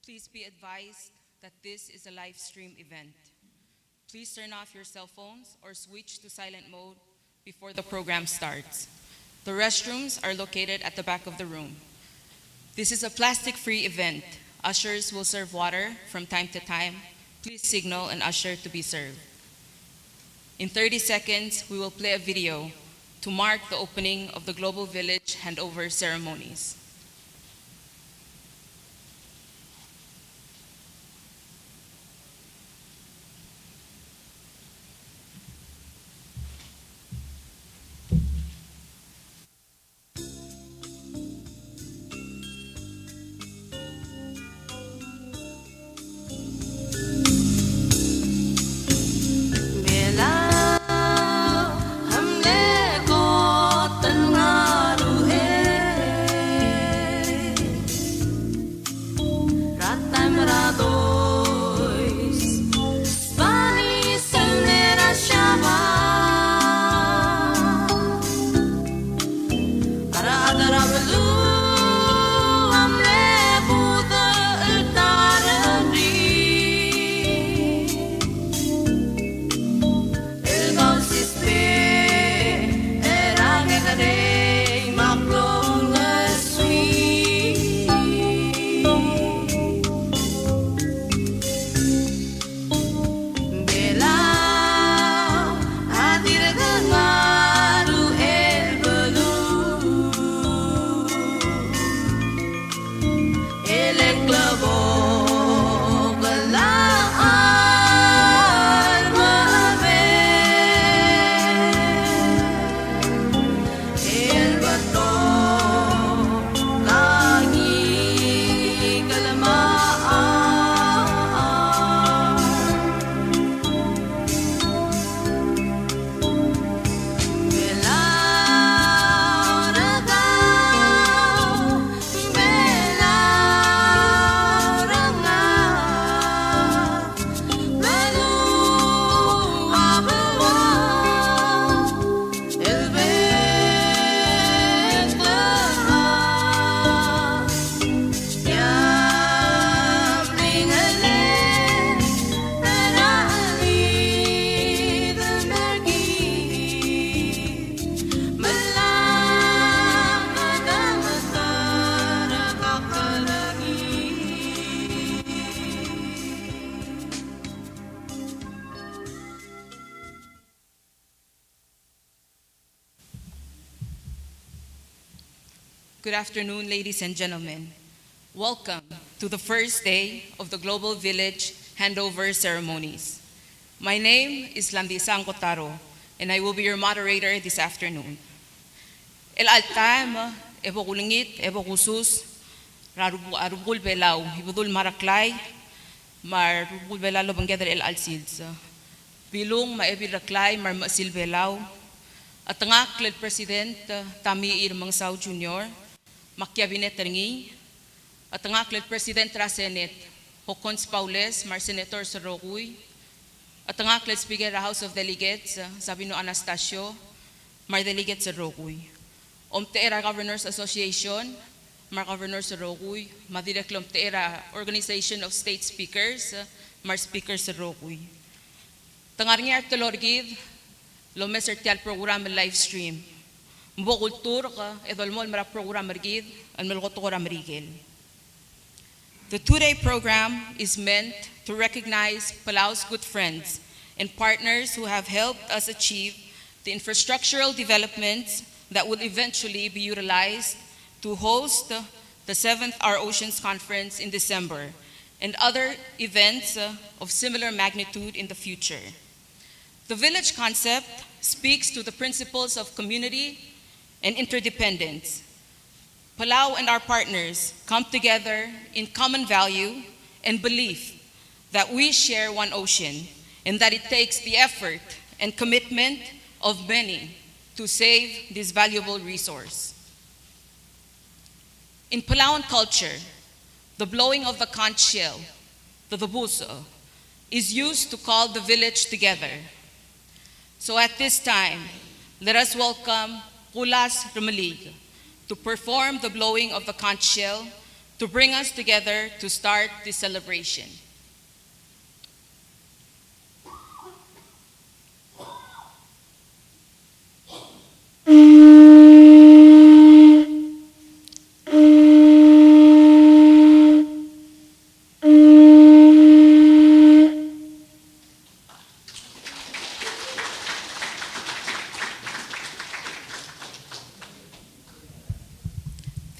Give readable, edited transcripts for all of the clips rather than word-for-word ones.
Please be advised that this is a live stream event. Please turn off your cell phones or switch to silent mode before the program starts. The restrooms are located at the back of the room. This is a plastic-free event. Ushers will serve water from time to time. Please signal an usher to be served. In 30 seconds, we will play a video to mark the opening of the Global Village handover ceremonies. Good afternoon, ladies and gentlemen. Welcome to the first day of the Global Village handover ceremonies. My name is Landisa Kotaro, and I will be your moderator this afternoon. El altam, evo kulingit, evo kusus, arubul belaw, ibudul maraklay, marubul belalo banggether el alsids. Bilong maebi raklay, mar masil belaw, at nga kled President Tami Irmang Sao Jr., Makiabinet Ringi, at nga kled President ra Senate, Hokons Paules, Mar Senator Sorokuy, at nga kled Speaker ra House of Delegates, Sabino Anastasio, Mar Delegate Sorokuy. Omteera Governors Association, Mar Governor Sorokuy, Madirek Omteera Organization of State Speakers, Mar Speaker Sorokuy. Tangarngi Artelorgid, Lomeser Tial Program live stream. Mbo kultur ka, edolmol mara program mergid, and melkotora merigel. The two-day program is meant to recognize Palau's good friends and partners who have helped us achieve the infrastructural developments that will eventually be utilized to host the 7th Our Oceans Conference in December and other events of similar magnitude in the future. The village concept speaks to the principles of community and interdependence. Palau and our partners come together in common value and belief that we share one ocean and that it takes the effort and commitment of many to save this valuable resource. In Palauan culture, the blowing of the conch shell, the buso, is used to call the village together. So at this time, let us welcome Kulas Rumalig to perform the blowing of the conch shell to bring us together to start this celebration.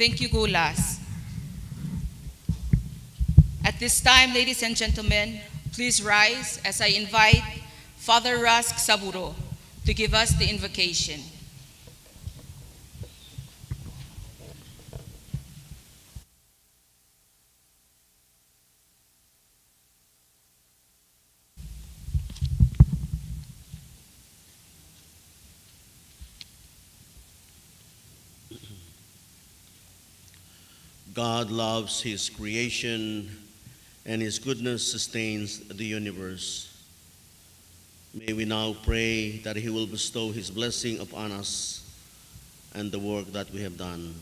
Thank you, Gulas. At this time, ladies and gentlemen, please rise as I invite Father Rask Saburo to give us the invocation. God loves his creation, and his goodness sustains the universe. May we now pray that he will bestow his blessing upon us and the work that we have done.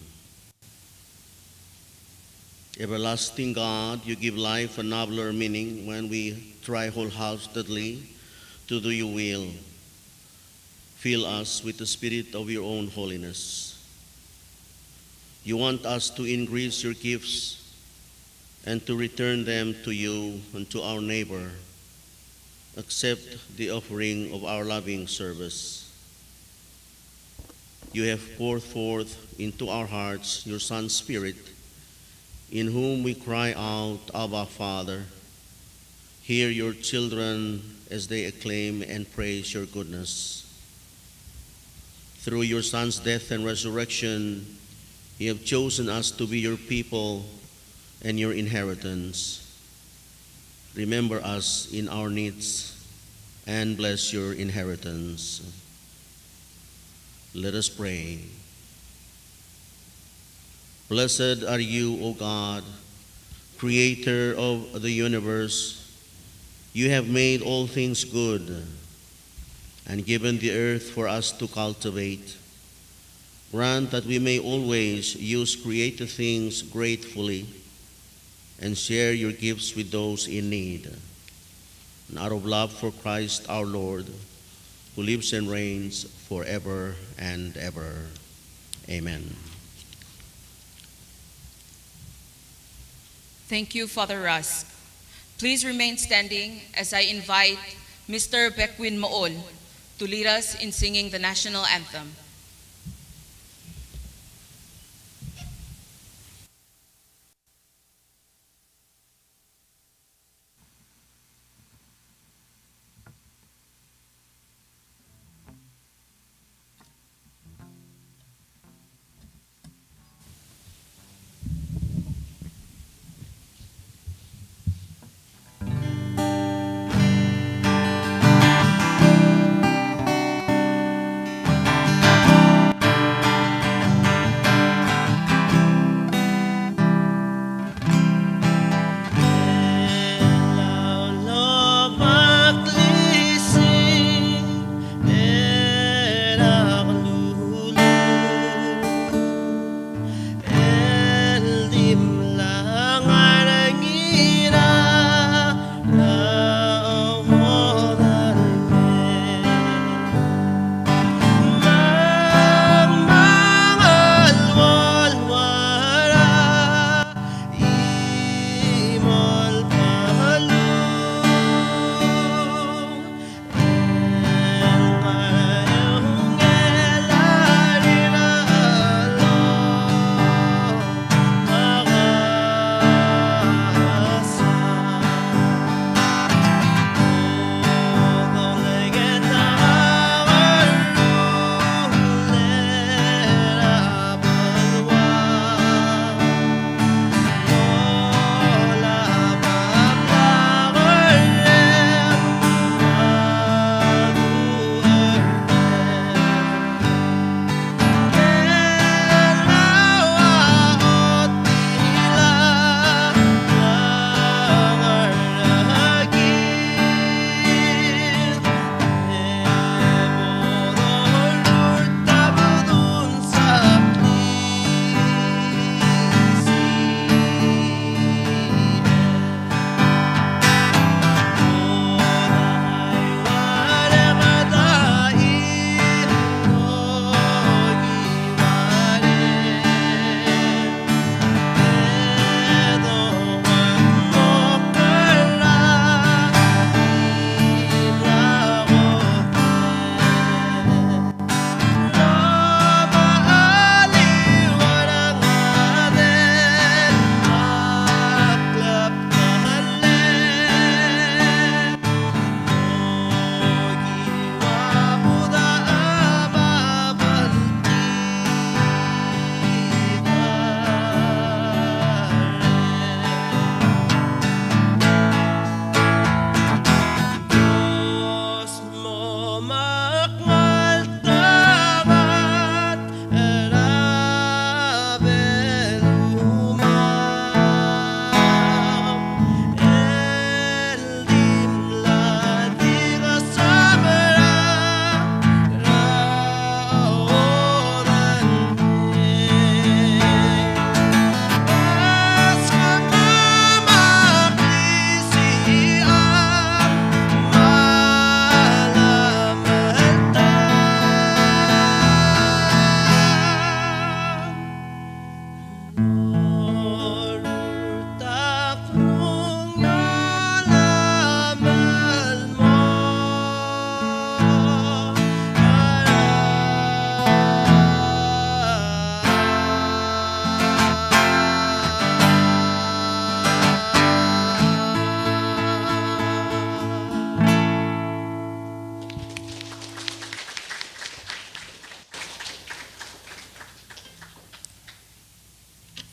Everlasting God, you give life a nobler meaning when we try wholeheartedly to do your will. Fill us with the spirit of your own holiness. You want us to increase your gifts and to return them to you and to our neighbor. Accept the offering of our loving service. You have poured forth into our hearts your Son's Spirit, in whom we cry out, Abba, Father. Hear your children as they acclaim and praise your goodness. Through your Son's death and resurrection, you have chosen us to be your people and your inheritance. Remember us in our needs and bless your inheritance. Let us pray. Blessed are you, O God, creator of the universe. You have made all things good and given the earth for us to cultivate. Grant that we may always use created things gratefully and share your gifts with those in need. And out of love for Christ our Lord, who lives and reigns forever and ever. Amen. Thank you, Father Rusk. Please remain standing as I invite Mr. Bekwin Mool to lead us in singing the national anthem.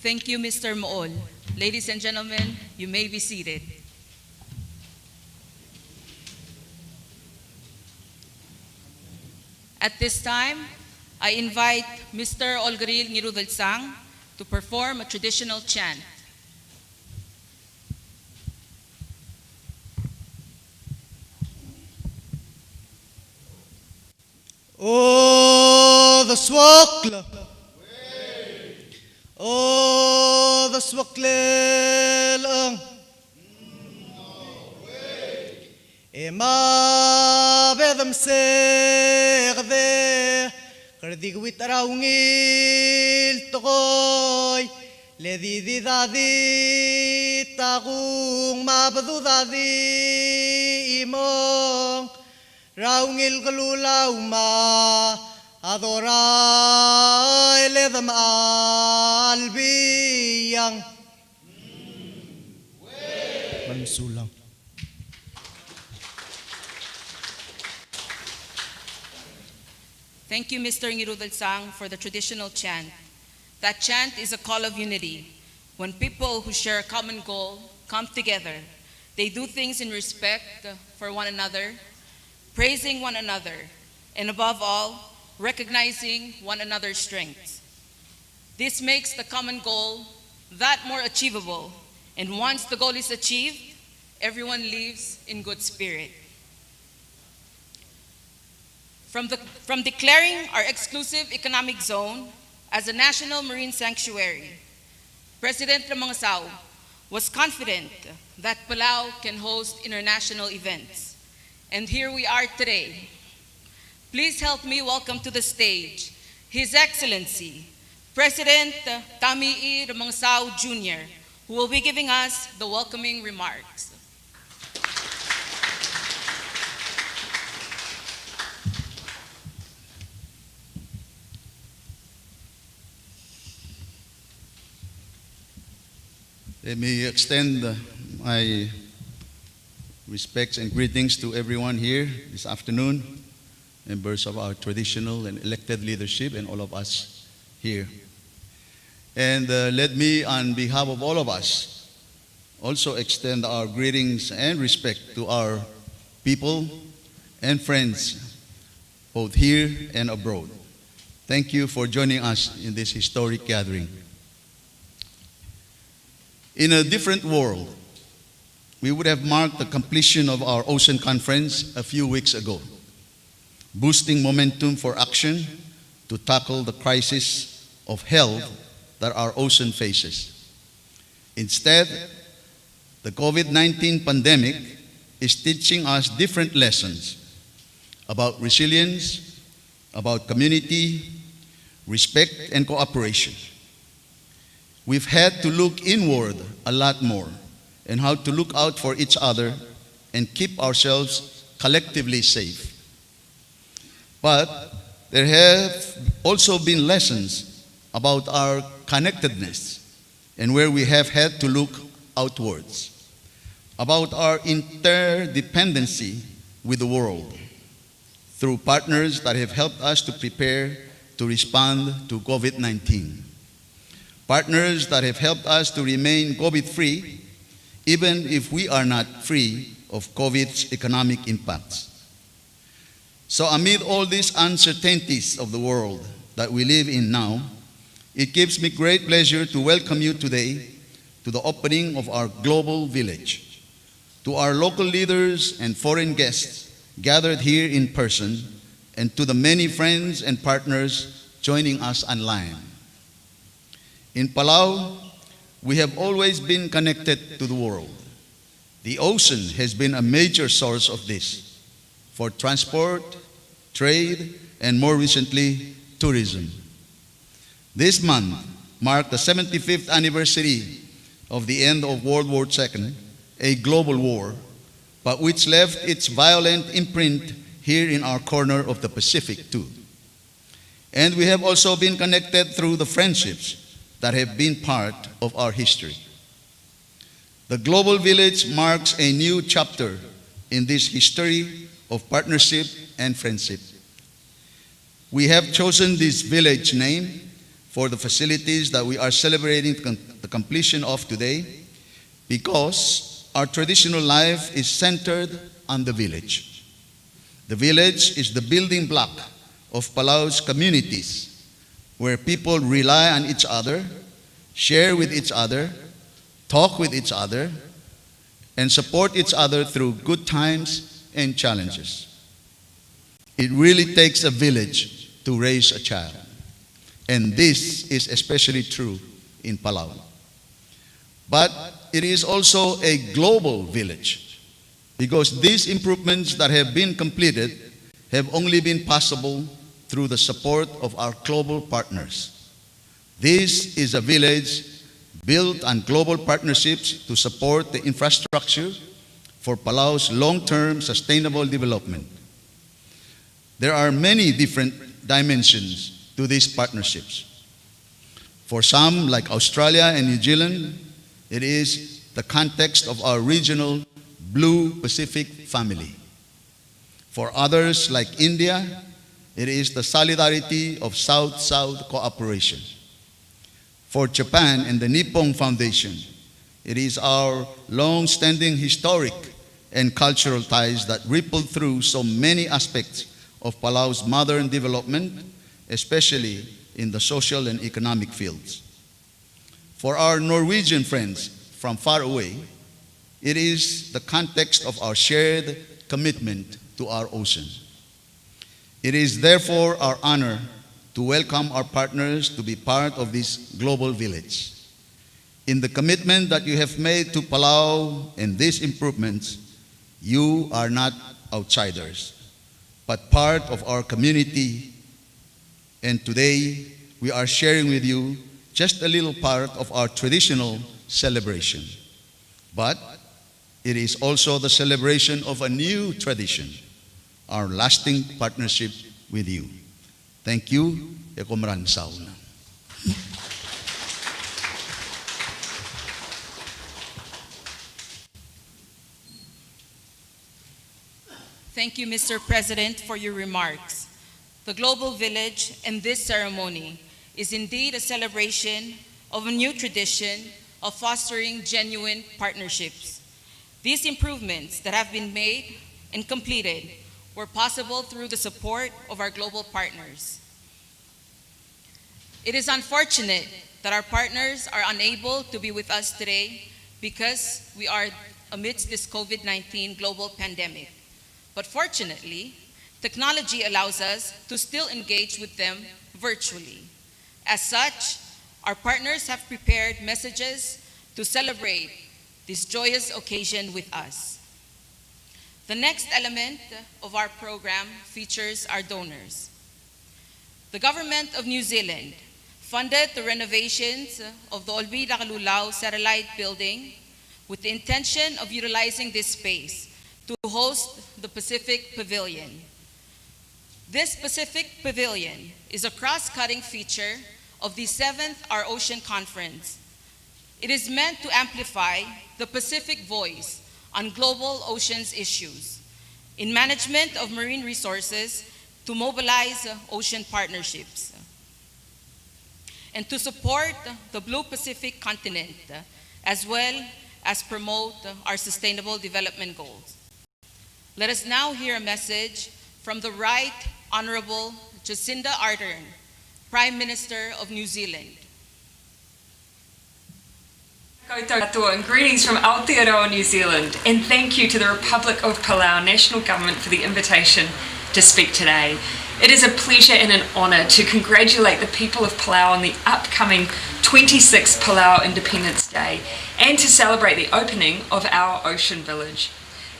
Thank you, Mr. Mool. Ladies and gentlemen, you may be seated. At this time, I invite Mr. Olgaril Ngirudalsang to perform a traditional chant. Oh, the swakla. Oh, the swaklel. Ema bedam segde. Kardig witaraungil tokoy. Ledi di dadi tagung mabdu dadi imong. Raungil galulaw ma adora eledam albiyang mansulang. Thank you, Mr. Ngirudalsang, for the traditional chant. That chant is a call of unity. When people who share a common goal come together, they do things in respect for one another, praising one another, and above all, recognizing one another's strengths. This makes the common goal that more achievable, and once the goal is achieved, everyone lives in good spirit. From declaring our exclusive economic zone as a national marine sanctuary, President Ramangasao was confident that Palau can host international events. And here we are today. Please help me welcome to the stage His Excellency, President Tami E. Ramangasao Jr., who will be giving us the welcoming remarks. Let me extend my respects and greetings to everyone here this afternoon, members of our traditional and elected leadership, and all of us here. And let me, on behalf of all of us, also extend our greetings and respect to our people and friends, both here and abroad. Thank you for joining us in this historic gathering. In a different world, we would have marked the completion of our ocean conference a few weeks ago, boosting momentum for action to tackle the crisis of health that our ocean faces. Instead, the COVID-19 pandemic is teaching us different lessons about resilience, about community, respect, and cooperation. We've had to look inward a lot more and how to look out for each other and keep ourselves collectively safe. But there have also been lessons about our connectedness and where we have had to look outwards, about our interdependency with the world through partners that have helped us to prepare to respond to COVID-19. Partners that have helped us to remain COVID-free, even if we are not free of COVID's economic impacts. So amid all these uncertainties of the world that we live in now, it gives me great pleasure to welcome you today to the opening of our global village, to our local leaders and foreign guests gathered here in person, and to the many friends and partners joining us online. In Palau, we have always been connected to the world. The ocean has been a major source of this, for transport, trade, and more recently, tourism. This month marked the 75th anniversary of the end of World War II, a global war, but which left its violent imprint here in our corner of the Pacific too. And we have also been connected through the friendships that have been part of our history. The Global Village marks a new chapter in this history of partnership and friendship. We have chosen this village name for the facilities that we are celebrating the completion of today, because our traditional life is centered on the village. The village is the building block of Palau's communities, where people rely on each other, share with each other, talk with each other, and support each other through good times and challenges. It really takes a village to raise a child, and this is especially true in Palau. But it is also a global village, because these improvements that have been completed have only been possible through the support of our global partners. This is a village built on global partnerships to support the infrastructure for Palau's long-term sustainable development. There are many different dimensions to these partnerships. For some, like Australia and New Zealand, it is the context of our regional Blue Pacific family. For others, like India, it is the solidarity of South-South cooperation. For Japan and the Nippon Foundation, it is our long-standing historic and cultural ties that rippled through so many aspects of Palau's modern development, especially in the social and economic fields. For our Norwegian friends from far away, it is the context of our shared commitment to our ocean. It is therefore our honor to welcome our partners to be part of this global village. In the commitment that you have made to Palau and these improvements, you are not outsiders, but part of our community. And today, we are sharing with you just a little part of our traditional celebration. But it is also the celebration of a new tradition, our lasting partnership with you. Thank you. Ekomran sauna. Thank you, Mr. President, for your remarks. The Global Village and this ceremony is indeed a celebration of a new tradition of fostering genuine partnerships. These improvements that have been made and completed were possible through the support of our global partners. It is unfortunate that our partners are unable to be with us today because we are amidst this COVID-19 global pandemic. But fortunately, technology allows us to still engage with them virtually. As such, our partners have prepared messages to celebrate this joyous occasion with us. The next element of our program features our donors. The Government of New Zealand funded the renovations of the Olvida Kalulao Satellite Building with the intention of utilizing this space to host the Pacific Pavilion. This Pacific Pavilion is a cross-cutting feature of the 7th Our Ocean Conference. It is meant to amplify the Pacific voice on global oceans issues, in management of marine resources, to mobilize ocean partnerships, and to support the Blue Pacific continent, as well as promote our sustainable development goals. Let us now hear a message from the Right Honorable Jacinda Ardern, Prime Minister of New Zealand. Koutou and greetings from Aotearoa, New Zealand, and thank you to the Republic of Palau National Government for the invitation to speak today. It is a pleasure and an honour to congratulate the people of Palau on the upcoming 26th Palau Independence Day and to celebrate the opening of our Ocean Village.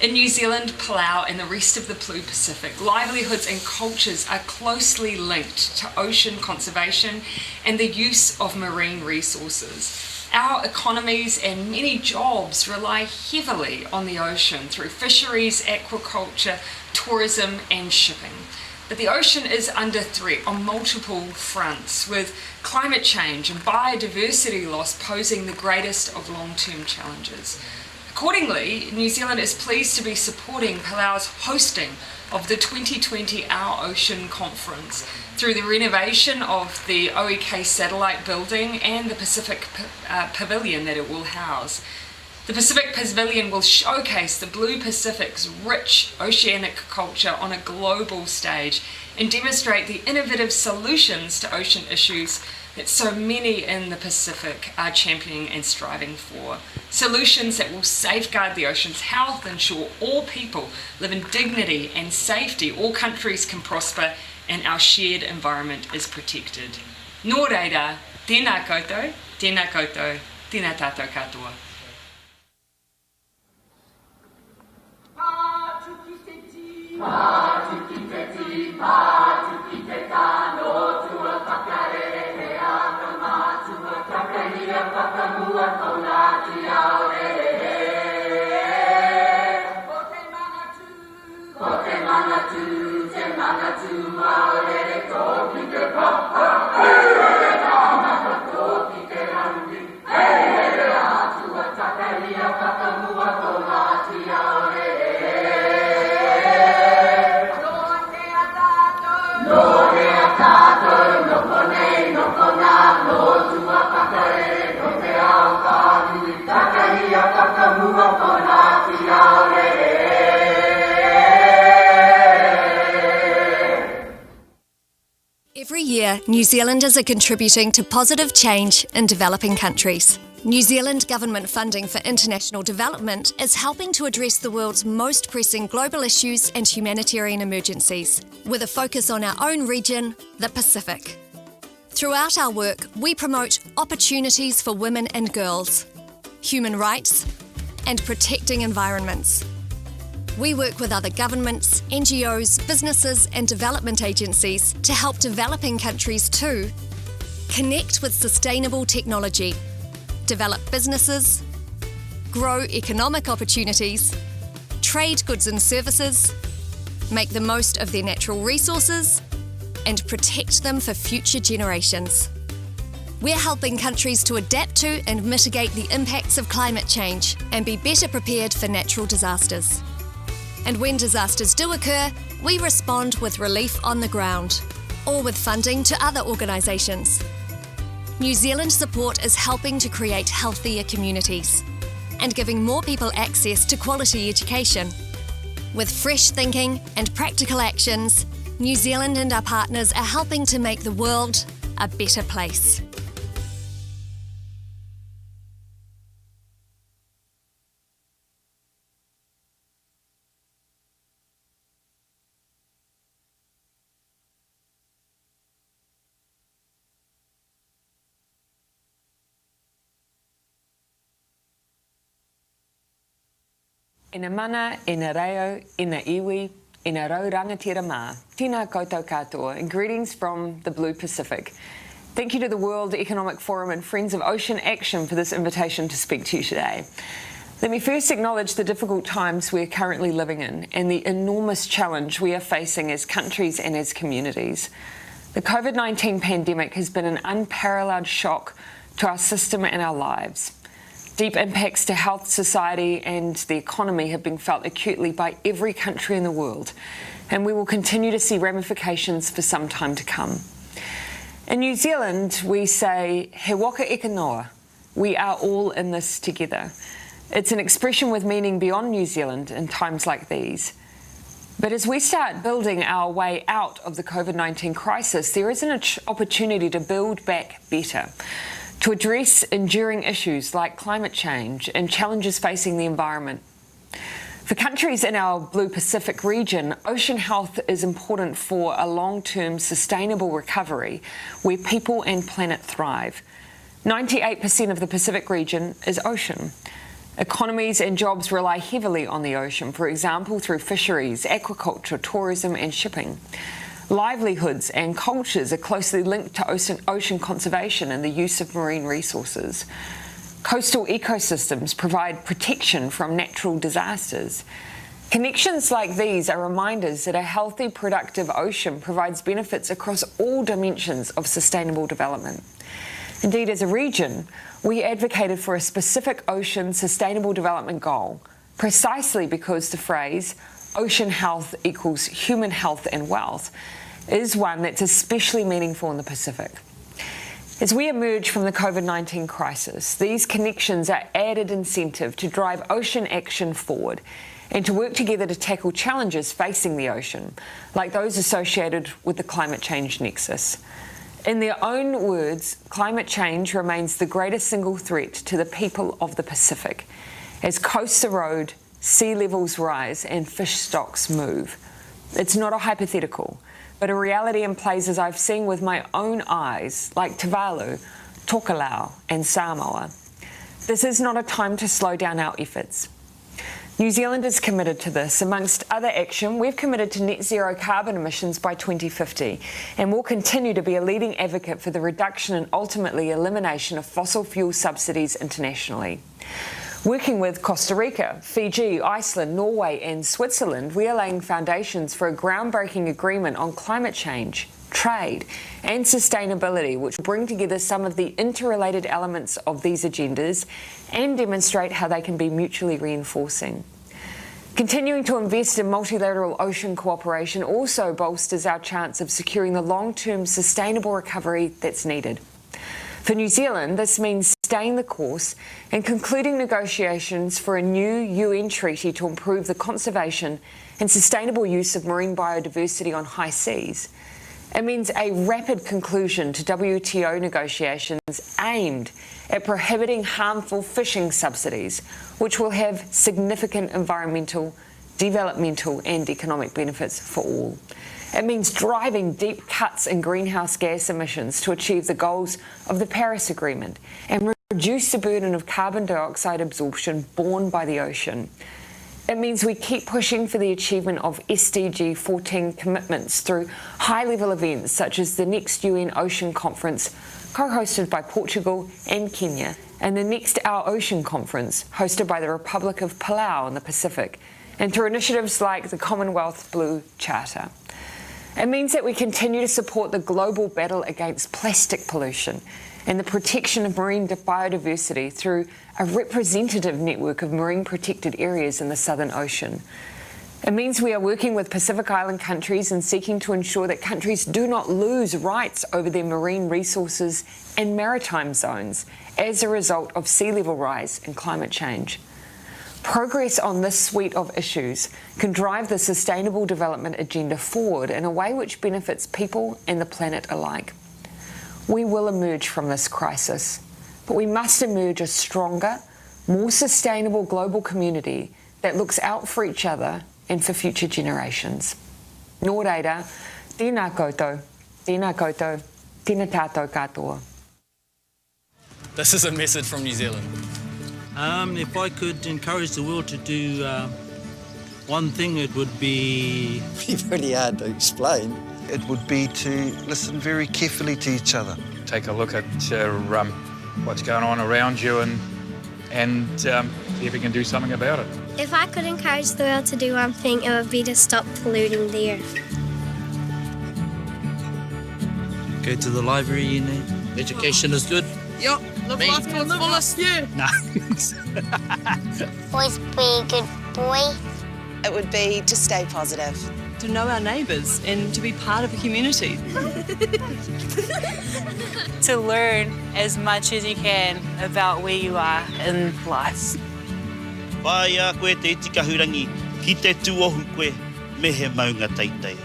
In New Zealand, Palau and the rest of the Blue Pacific, livelihoods and cultures are closely linked to ocean conservation and the use of marine resources. Our economies and many jobs rely heavily on the ocean through fisheries, aquaculture, tourism and shipping. But the ocean is under threat on multiple fronts, with climate change and biodiversity loss posing the greatest of long-term challenges. Accordingly, New Zealand is pleased to be supporting Palau's hosting of the 2020 Our Ocean Conference through the renovation of the OEK satellite building and the Pacific Pavilion that it will house. The Pacific Pavilion will showcase the Blue Pacific's rich oceanic culture on a global stage and demonstrate the innovative solutions to ocean issues that so many in the Pacific are championing and striving for. Solutions that will safeguard the ocean's health, ensure all people live in dignity and safety, all countries can prosper, and our shared environment is protected. Nō reira, tēnā koutou, tēnā koutou, tēnā tātou katoa. Every year, New Zealanders are contributing to positive change in developing countries. New Zealand government funding for international development is helping to address the world's most pressing global issues and humanitarian emergencies, with a focus on our own region, the Pacific. Throughout our work, we promote opportunities for women and girls, human rights, and protecting environments. We work with other governments, NGOs, businesses and development agencies to help developing countries to connect with sustainable technology, develop businesses, grow economic opportunities, trade goods and services, make the most of their natural resources, and protect them for future generations. We're helping countries to adapt to and mitigate the impacts of climate change and be better prepared for natural disasters. And when disasters do occur, we respond with relief on the ground or with funding to other organisations. New Zealand support is helping to create healthier communities and giving more people access to quality education. With fresh thinking and practical actions, New Zealand and our partners are helping to make the world a better place. Ina mana, ina reo, ina iwi, ina rau rangatira mā. Tēnā koutou katoa, and greetings from the Blue Pacific. Thank you to the World Economic Forum and Friends of Ocean Action for this invitation to speak to you today. Let me first acknowledge the difficult times we're currently living in and the enormous challenge we are facing as countries and as communities. The COVID-19 pandemic has been an unparalleled shock to our system and our lives. Deep impacts to health, society and the economy have been felt acutely by every country in the world, and we will continue to see ramifications for some time to come. In New Zealand, we say, he waka eka noa, we are all in this together. It's an expression with meaning beyond New Zealand in times like these. But as we start building our way out of the COVID-19 crisis, there is an opportunity to build back better, to address enduring issues like climate change and challenges facing the environment. For countries in our Blue Pacific region, ocean health is important for a long-term sustainable recovery where people and planet thrive. 98% of the Pacific region is ocean. Economies and jobs rely heavily on the ocean, for example, through fisheries, aquaculture, tourism and shipping. Livelihoods and cultures are closely linked to ocean conservation and the use of marine resources. Coastal ecosystems provide protection from natural disasters. Connections like these are reminders that a healthy, productive ocean provides benefits across all dimensions of sustainable development. Indeed, as a region, we advocated for a specific ocean sustainable development goal, precisely because the phrase ocean health equals human health and wealth is one that's especially meaningful in the Pacific. As we emerge from the COVID-19 crisis, these connections are added incentive to drive ocean action forward and to work together to tackle challenges facing the ocean, like those associated with the climate change nexus. In their own words, climate change remains the greatest single threat to the people of the Pacific as coasts erode, sea levels rise and fish stocks move. It's not a hypothetical, but a reality in places I've seen with my own eyes, like Tuvalu, Tokelau and Samoa. This is not a time to slow down our efforts. New Zealand is committed to this. Amongst other action, we've committed to net zero carbon emissions by 2050 and will continue to be a leading advocate for the reduction and ultimately elimination of fossil fuel subsidies internationally. Working with Costa Rica, Fiji, Iceland, Norway and Switzerland, we are laying foundations for a groundbreaking agreement on climate change, trade and sustainability, which will bring together some of the interrelated elements of these agendas and demonstrate how they can be mutually reinforcing. Continuing to invest in multilateral ocean cooperation also bolsters our chance of securing the long-term sustainable recovery that's needed. For New Zealand, this means staying the course and concluding negotiations for a new UN treaty to improve the conservation and sustainable use of marine biodiversity on high seas. It means a rapid conclusion to WTO negotiations aimed at prohibiting harmful fishing subsidies, which will have significant environmental, developmental and economic benefits for all. It means driving deep cuts in greenhouse gas emissions to achieve the goals of the Paris Agreement and reduce the burden of carbon dioxide absorption borne by the ocean. It means we keep pushing for the achievement of SDG 14 commitments through high-level events such as the next UN Ocean Conference, co-hosted by Portugal and Kenya, and the next Our Ocean Conference, hosted by the Republic of Palau in the Pacific, and through initiatives like the Commonwealth Blue Charter. It means that we continue to support the global battle against plastic pollution and the protection of marine biodiversity through a representative network of marine protected areas in the Southern Ocean. It means we are working with Pacific Island countries and seeking to ensure that countries do not lose rights over their marine resources and maritime zones as a result of sea level rise and climate change. Progress on this suite of issues can drive the sustainable development agenda forward in a way which benefits people and the planet alike. We will emerge from this crisis, but we must emerge a stronger, more sustainable global community that looks out for each other and for future generations. Nō reira, tēnā koutou, tēnā koutou, tēnā tātou katoa. This is a message from New Zealand. If I could encourage the world to do one thing, it would be pretty hard to explain. It would be to listen very carefully to each other. Take a look at what's going on around you and see if we can do something about it. If I could encourage the world to do one thing, it would be to stop polluting the earth. go to the library, you know. Education is good. Yep, live life to its fullest, yeah. No. Always be a good boy. It would be to stay positive. To know our neighbours and to be part of a community. To learn as much as you can about where you are in life. Whaia koe te itikahurangi, ki te tuohu koe, me he maunga teitei.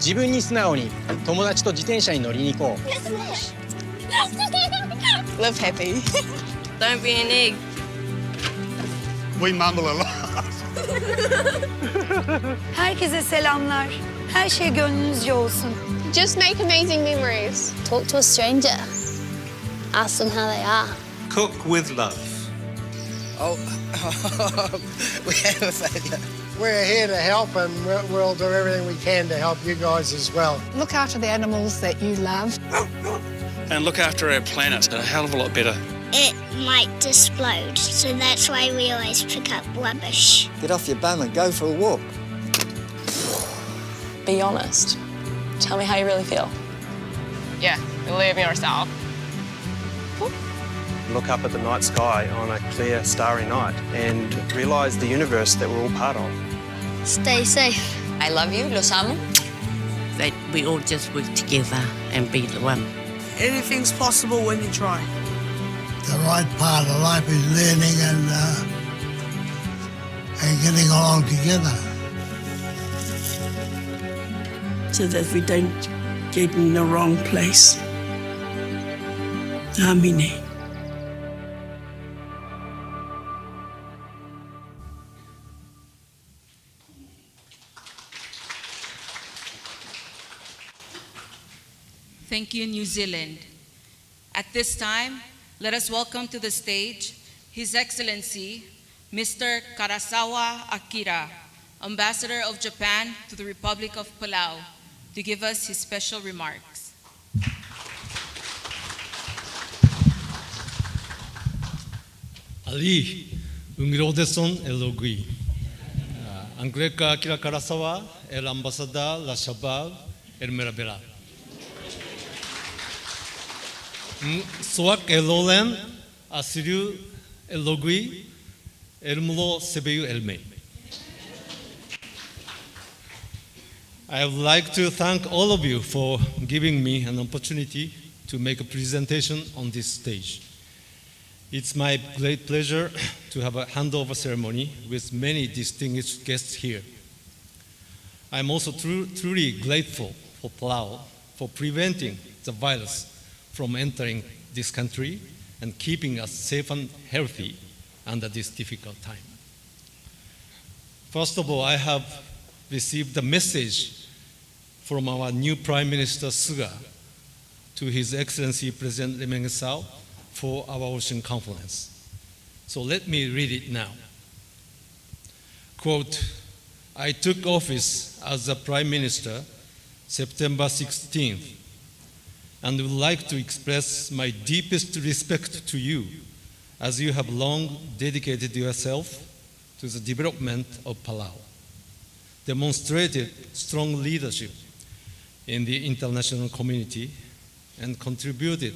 自分に素直に友達と自転車に乗りに行こう。Live happy. Don't be an egg. We mumble a lot. Herkese selamlar. Her şey gönlünüzce olsun. Just make amazing memories. Talk to a stranger. Ask them how they are. Cook with love. Oh, we have a failure. We're here to help, and we'll do everything we can to help you guys as well. Look after the animals that you love. And look after our planet a hell of a lot better. It might explode, so that's why we always pick up rubbish. Get off your bum and go for a walk. Be honest. Tell me how you really feel. Yeah, believe in yourself. people. Look up at the night sky on a clear, starry night and realise the universe that we're all part of. Stay safe. I love you, los amo. That we all just work together and be the one. Anything's possible when you try. The right part of life is learning and getting along together. So that we don't get in the wrong place. Amine. Thank you, New Zealand. At this time, let us welcome to the stage His Excellency, Mr. Karasawa Akira, Ambassador of Japan to the Republic of Palau, to give us his special remarks. Ali, Ungirodeson Elogui. Angleca Akira Karasawa, el ambassador La Shabab, el Merabela. Soak Elolen, Asiru Elogui, el Mulo Sebeyu Elme. I would like to thank all of you for giving me an opportunity to make a presentation on this stage. It's my great pleasure to have a handover ceremony with many distinguished guests here. I'm also truly grateful for Palau for preventing the virus from entering this country and keeping us safe and healthy under this difficult time. First of all, I have received a message from our new Prime Minister Suga to His Excellency President Lee Myung-seo for our Ocean Conference. So let me read it now. Quote, I took office as the Prime Minister September 16th and would like to express my deepest respect to you as you have long dedicated yourself to the development of Palau, demonstrated strong leadership in the international community, and contributed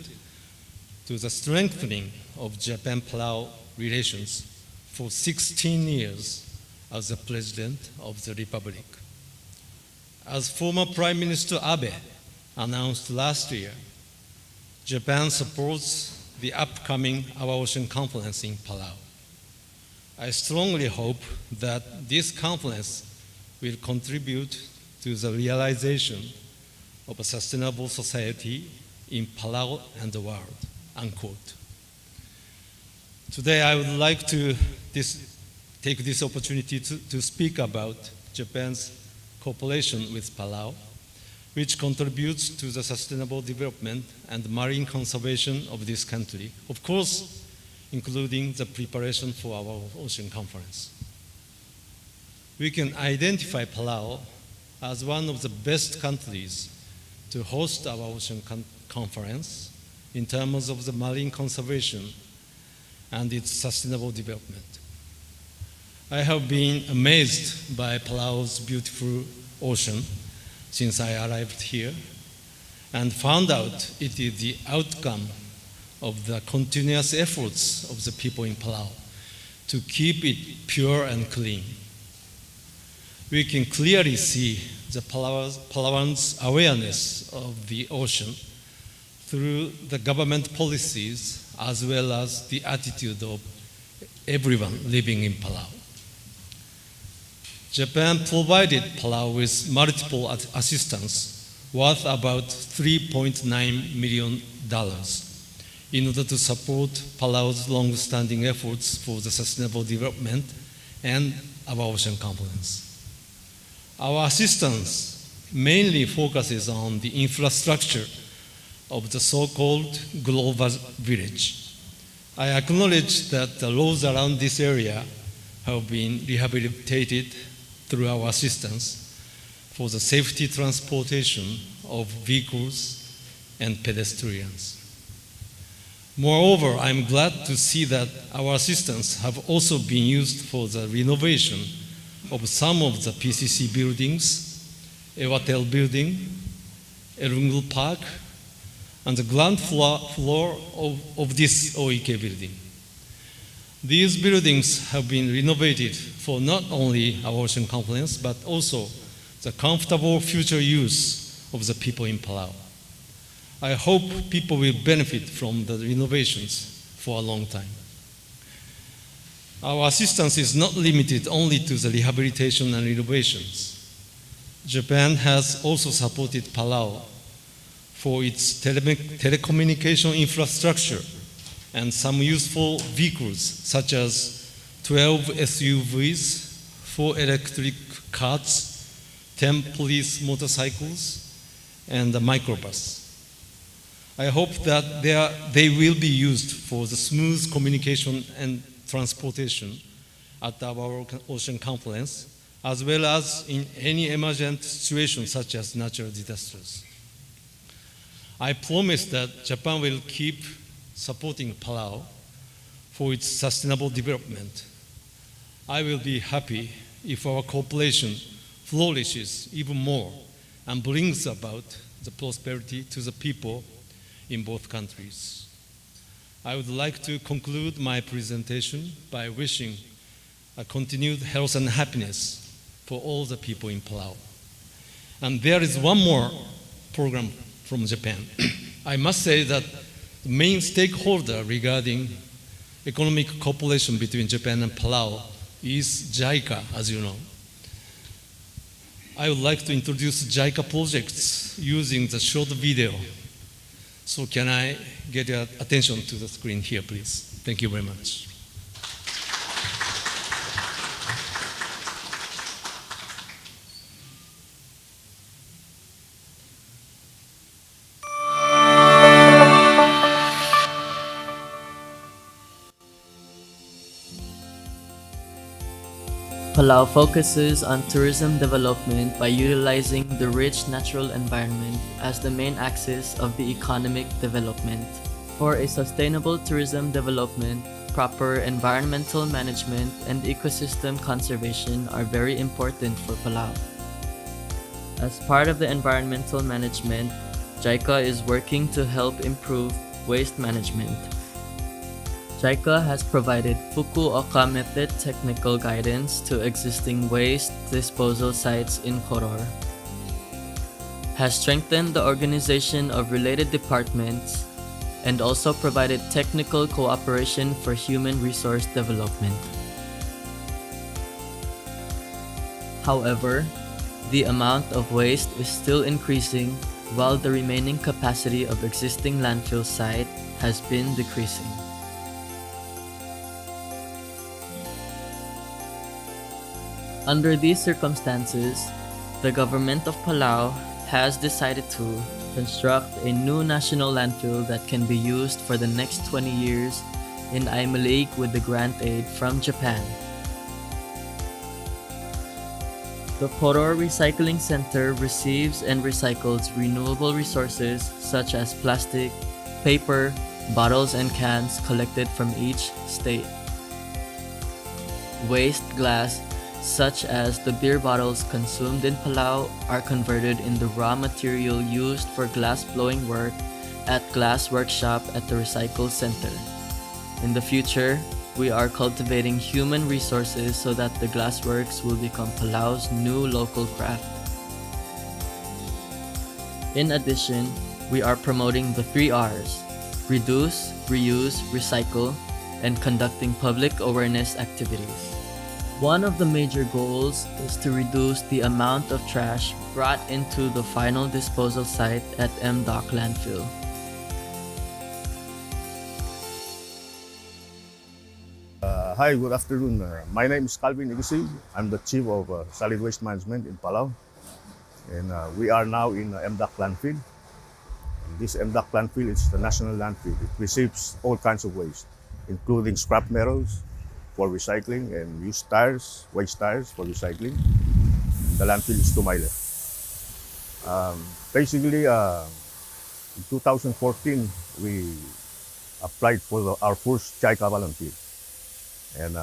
to the strengthening of Japan-Palau relations for 16 years as the President of the Republic. As former Prime Minister Abe announced last year, Japan supports the upcoming Our Ocean Conference in Palau. I strongly hope that this conference will contribute to the realization of a sustainable society in Palau and the world, unquote. Today I would like to take this opportunity to speak about Japan's cooperation with Palau, which contributes to the sustainable development and marine conservation of this country, of course, including the preparation for our Ocean Conference. We can identify Palau as one of the best countries to host our Ocean Conference in terms of the marine conservation and its sustainable development. I have been amazed by Palau's beautiful ocean since I arrived here and found out it is the outcome of the continuous efforts of the people in Palau to keep it pure and clean. We can clearly see the Palauans' awareness of the ocean through the government policies as well as the attitude of everyone living in Palau. Japan provided Palau with multiple assistance worth about $3.9 million in order to support Palau's long-standing efforts for the sustainable development and our Ocean Conference. Our assistance mainly focuses on the infrastructure of the so-called global village. I acknowledge that the roads around this area have been rehabilitated through our assistance for the safety transportation of vehicles and pedestrians. Moreover, I'm glad to see that our assistance have also been used for the renovation of some of the PCC buildings, Ewatel building, Erungul Park, on the ground floor of this OEK building. These buildings have been renovated for not only our ocean conference, but also the comfortable future use of the people in Palau. I hope people will benefit from the renovations for a long time. Our assistance is not limited only to the rehabilitation and renovations. Japan has also supported Palau for its telecommunication infrastructure and some useful vehicles such as 12 SUVs, 4 electric carts, 10 police motorcycles, and a microbus. I hope that they will be used for the smooth communication and transportation at our ocean conference, as well as in any emergent situation such as natural disasters. I promise that Japan will keep supporting Palau for its sustainable development. I will be happy if our cooperation flourishes even more and brings about the prosperity to the people in both countries. I would like to conclude my presentation by wishing a continued health and happiness for all the people in Palau. And there is one more program from Japan. I must say that the main stakeholder regarding economic cooperation between Japan and Palau is JICA, as you know. I would like to introduce JICA projects using the short video. So can I get your attention to the screen here, please? Thank you very much. Palau focuses on tourism development by utilizing the rich natural environment as the main axis of the economic development. For a sustainable tourism development, proper environmental management and ecosystem conservation are very important for Palau. As part of the environmental management, JICA is working to help improve waste management. JICA has provided Fukuoka method technical guidance to existing waste disposal sites in Koror, has strengthened the organization of related departments, and also provided technical cooperation for human resource development. However, the amount of waste is still increasing while the remaining capacity of existing landfill site has been decreasing. Under these circumstances, the government of Palau has decided to construct a new national landfill that can be used for the next 20 years in Aimaleague with the grant aid from Japan. The Koror Recycling Center receives and recycles renewable resources such as plastic, paper, bottles and cans collected from each state. Waste glass such as the beer bottles consumed in Palau are converted in the raw material used for glass blowing work at Glass Workshop at the Recycle Center. In the future, we are cultivating human resources so that the glassworks will become Palau's new local craft. In addition, we are promoting the 3 R's: reduce, reuse, recycle, and conducting public awareness activities. One of the major goals is to reduce the amount of trash brought into the final disposal site at MDOC landfill. Hi, good afternoon. My name is Calvin Igusig. I'm the Chief of Solid Waste Management in Palau. And we are now in MDOC landfill. And this MDOC landfill is the national landfill. It receives all kinds of waste, including scrap metals for recycling and used tires, waste tires for recycling. The landfill is to my left. Basically, in 2014, we applied for our first JICA volunteer. And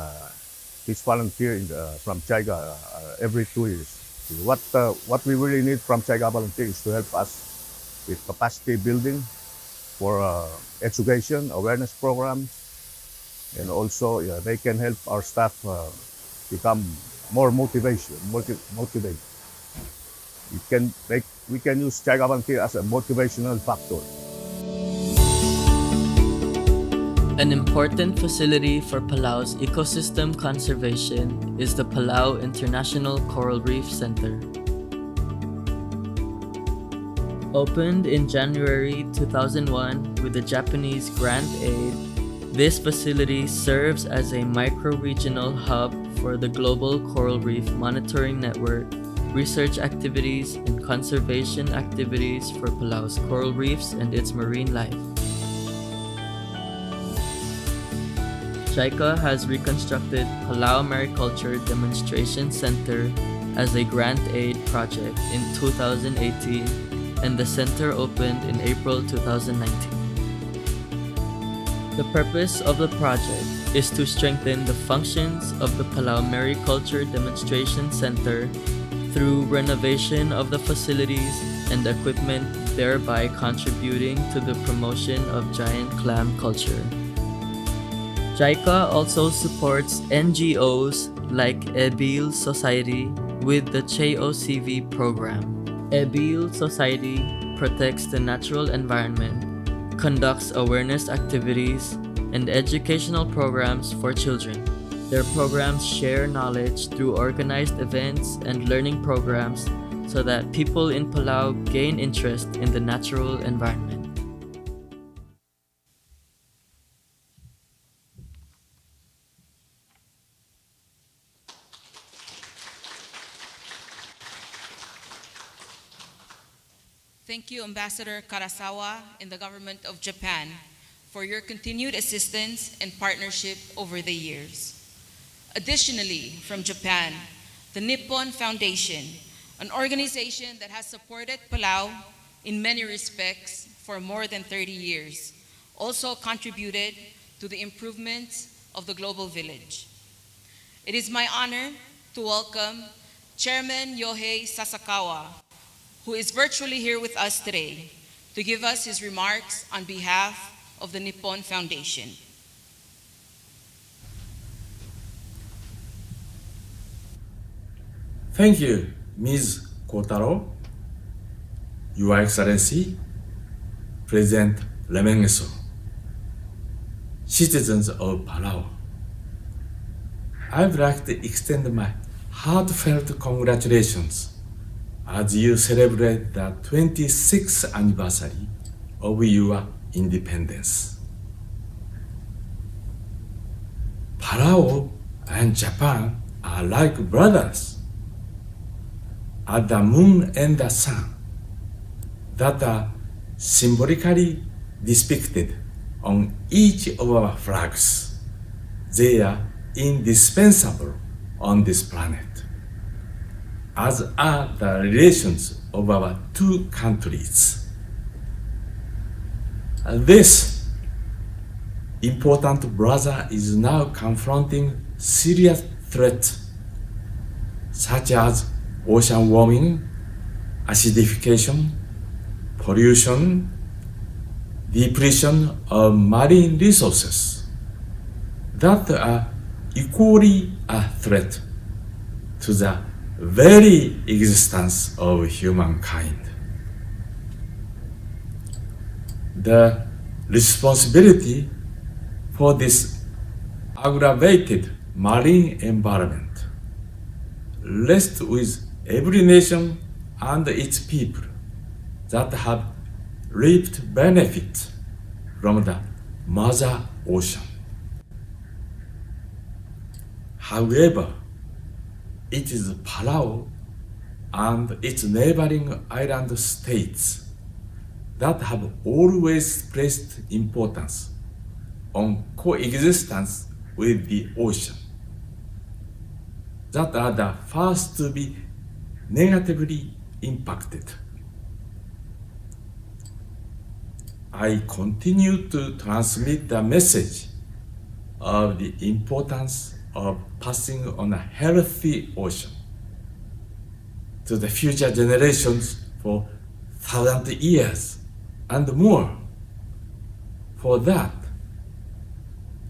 this volunteer from JICA every 2 years. What we really need from JICA volunteer is to help us with capacity building for education, awareness programs, and also they can help our staff become more motivated. We can use child volunteer as a motivational factor. An important facility for Palau's ecosystem conservation is the Palau International Coral Reef Center. Opened in January 2001 with the Japanese grant aid, this facility serves as a micro-regional hub for the Global Coral Reef Monitoring Network, research activities, and conservation activities for Palau's coral reefs and its marine life. JICA has reconstructed Palau Mariculture Demonstration Center as a grant aid project in 2018, and the center opened in April 2019. The purpose of the project is to strengthen the functions of the Palau Mariculture Demonstration Center through renovation of the facilities and equipment, thereby contributing to the promotion of giant clam culture. JICA also supports NGOs like Ebil Society with the CHEOCV program. Ebil Society protects the natural environment, conducts awareness activities, and educational programs for children. Their programs share knowledge through organized events and learning programs so that people in Palau gain interest in the natural environment. Thank you, Ambassador Karasawa and the Government of Japan, for your continued assistance and partnership over the years. Additionally, from Japan, the Nippon Foundation, an organization that has supported Palau in many respects for more than 30 years, also contributed to the improvements of the global village. It is my honor to welcome Chairman Yohei Sasakawa, who is virtually here with us today, to give us his remarks on behalf of the Nippon Foundation. Thank you, Ms. Kotaro, Your Excellency, President Lemengeso, citizens of Palau. I would like to extend my heartfelt congratulations as you celebrate the 26th anniversary of your independence. Palau and Japan are like brothers, as the moon and the sun that are symbolically depicted on each of our flags. They are indispensable on this planet, as are the relations of our two countries. This important brother is now confronting serious threats such as ocean warming, acidification, pollution, depletion of marine resources that are equally a threat to the very existence of humankind. The responsibility for this aggravated marine environment rests with every nation and its people that have reaped benefit from the Mother Ocean. However, it is Palau and its neighboring island states that have always placed importance on coexistence with the ocean that are the first to be negatively impacted. I continue to transmit the message of the importance of passing on a healthy ocean to the future generations for 1,000 years and more, For that,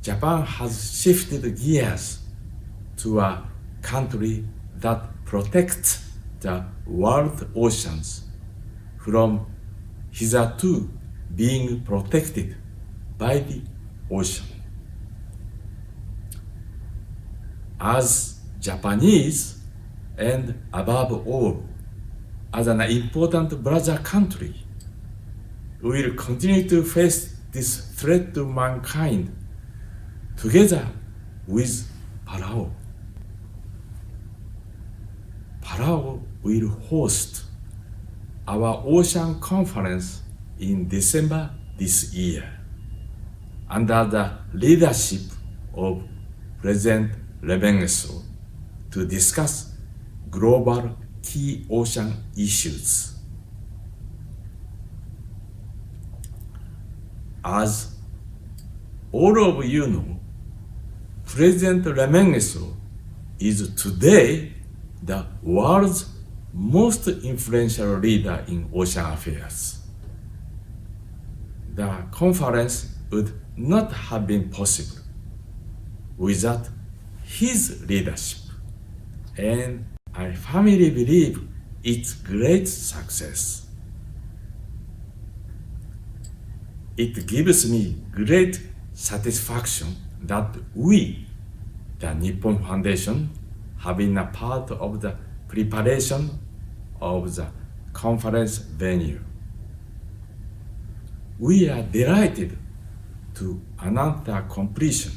Japan has shifted gears to a country that protects the world oceans from hitherto being protected by the ocean. As Japanese, and above all, as an important brother country, we will continue to face this threat to mankind together with Palau. Palau will host our ocean conference in December this year under the leadership of President Lebengeso to discuss global key ocean issues. As all of you know, President Lebengeso is today the world's most influential leader in ocean affairs. The conference would not have been possible without his leadership, and I firmly believe its great success. It gives me great satisfaction that we, the Nippon Foundation, have been a part of the preparation of the conference venue. We are delighted to announce the completion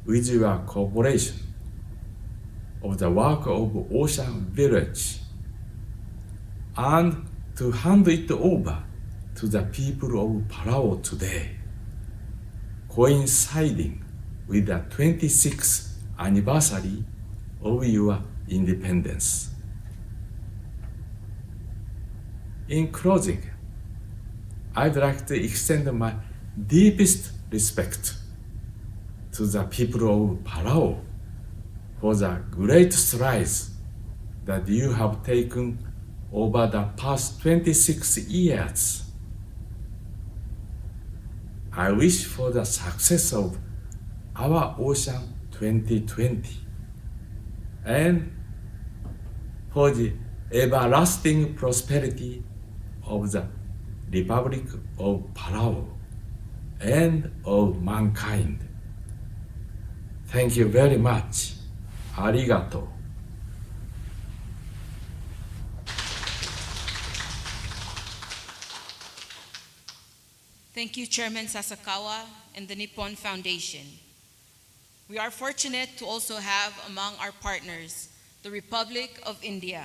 with your cooperation of the work of Ocean Village and to hand it over to the people of Palau today, coinciding with the 26th anniversary of your independence. In closing, I'd like to extend my deepest respect to the people of Palau for the great strides that you have taken over the past 26 years. I wish for the success of our Ocean 2020 and for the everlasting prosperity of the Republic of Palau and of mankind. Thank you very much. Arigato. Thank you, Chairman Sasakawa and the Nippon Foundation. We are fortunate to also have among our partners the Republic of India.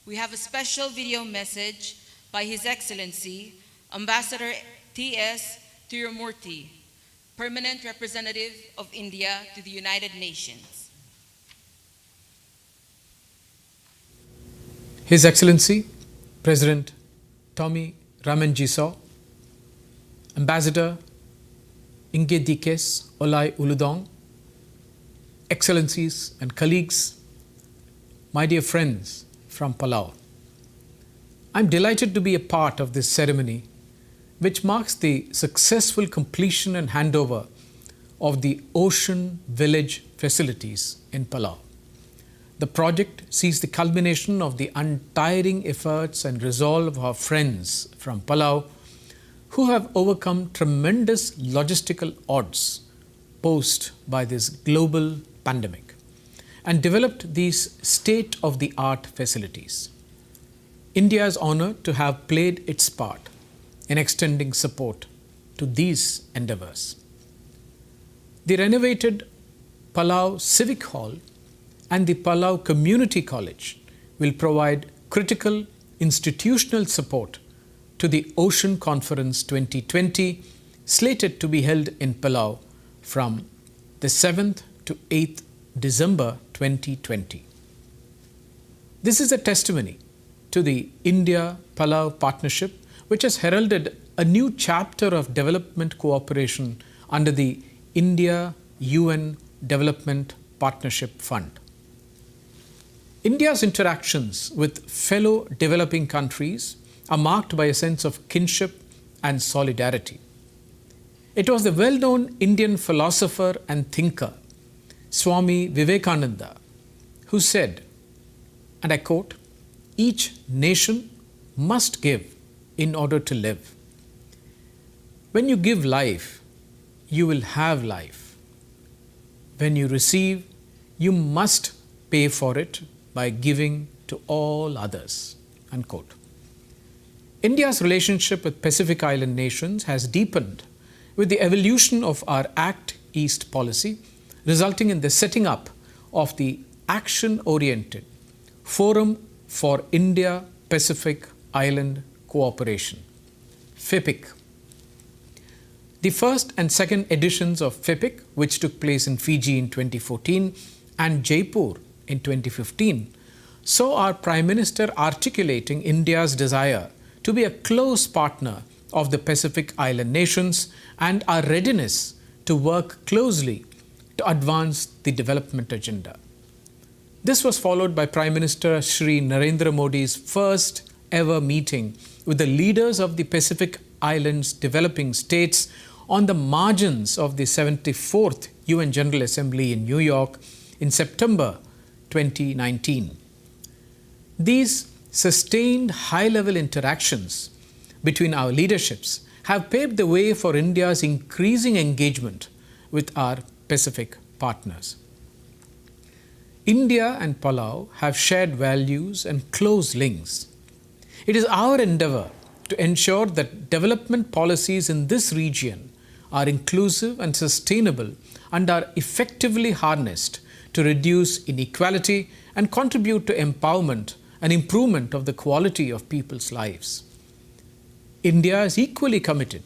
We have a special video message by His Excellency Ambassador T.S. Tirumurti, Permanent Representative of India to the United Nations. His Excellency President Tommy Ramenjiso, Ambassador Inge Dikes Olai Uludong, Excellencies and colleagues, my dear friends from Palau. I'm delighted to be a part of this ceremony, which marks the successful completion and handover of the Ocean Village facilities in Palau. The project sees the culmination of the untiring efforts and resolve of our friends from Palau who have overcome tremendous logistical odds posed by this global pandemic and developed these state-of-the-art facilities. India is honored to have played its part in extending support to these endeavors. The renovated Palau Civic Hall and the Palau Community College will provide critical institutional support to the Ocean Conference 2020, slated to be held in Palau from the 7th to 8th December 2020. This is a testimony to the India-Palau partnership, which has heralded a new chapter of development cooperation under the India-UN Development Partnership Fund. India's interactions with fellow developing countries are marked by a sense of kinship and solidarity. It was the well-known Indian philosopher and thinker, Swami Vivekananda, who said, and I quote, "Each nation must give in order to live. When you give life, you will have life. When you receive, you must pay for it by giving to all others." Unquote. India's relationship with Pacific Island nations has deepened with the evolution of our Act East policy, resulting in the setting up of the action-oriented Forum for India-Pacific Island Cooperation, FIPIC. The first and second editions of FIPIC, which took place in Fiji in 2014 and Jaipur in 2015, saw our Prime Minister articulating India's desire to be a close partner of the Pacific Island nations and our readiness to work closely to advance the development agenda. This was followed by Prime Minister Shri Narendra Modi's first ever meeting with the leaders of the Pacific Islands developing states on the margins of the 74th UN General Assembly in New York in September 2019. These sustained high-level interactions between our leaderships have paved the way for India's increasing engagement with our Pacific partners. India and Palau have shared values and close links. It is our endeavor to ensure that development policies in this region are inclusive and sustainable and are effectively harnessed to reduce inequality and contribute to empowerment and improvement of the quality of people's lives. India is equally committed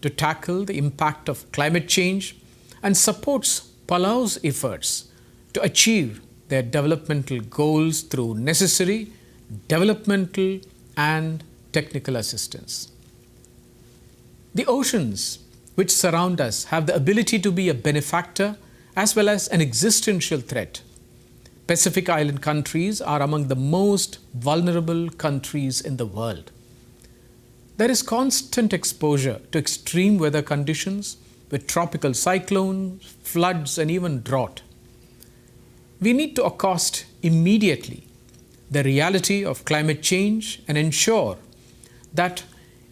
to tackle the impact of climate change and supports Palau's efforts to achieve their developmental goals through necessary developmental and technical assistance. The oceans which surround us have the ability to be a benefactor as well as an existential threat. Pacific Island countries are among the most vulnerable countries in the world. There is constant exposure to extreme weather conditions with tropical cyclones, floods, and even drought. We need to accost immediately the reality of climate change and ensure that,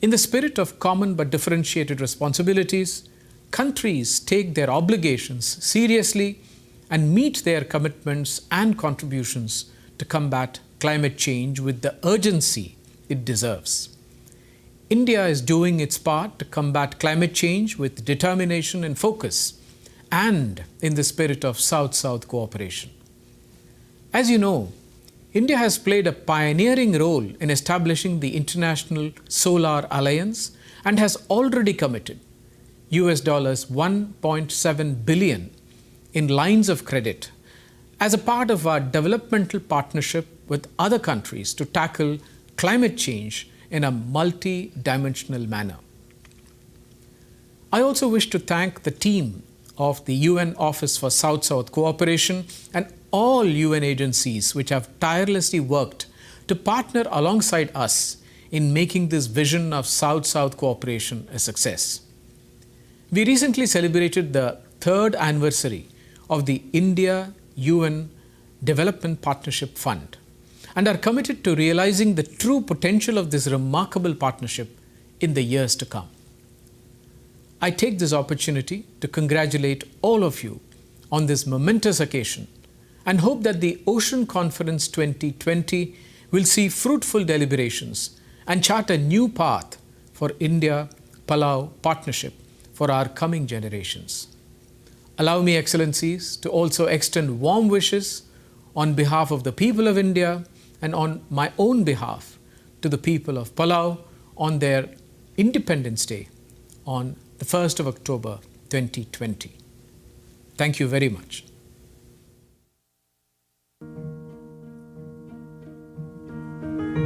in the spirit of common but differentiated responsibilities, countries take their obligations seriously and meet their commitments and contributions to combat climate change with the urgency it deserves. India is doing its part to combat climate change with determination and focus, and in the spirit of South-South cooperation. As you know, India has played a pioneering role in establishing the International Solar Alliance and has already committed US $1.7 billion in lines of credit as a part of our developmental partnership with other countries to tackle climate change in a multi-dimensional manner. I also wish to thank the team of the UN Office for South-South Cooperation and all UN agencies which have tirelessly worked to partner alongside us in making this vision of South-South cooperation a success. We recently celebrated the 3rd anniversary of the India-UN Development Partnership Fund and are committed to realizing the true potential of this remarkable partnership in the years to come. I take this opportunity to congratulate all of you on this momentous occasion and hope that the Ocean Conference 2020 will see fruitful deliberations and chart a new path for India-Palau partnership for our coming generations. Allow me, Excellencies, to also extend warm wishes on behalf of the people of India and on my own behalf to the people of Palau on their Independence Day on the 1st of October 2020. Thank you very much.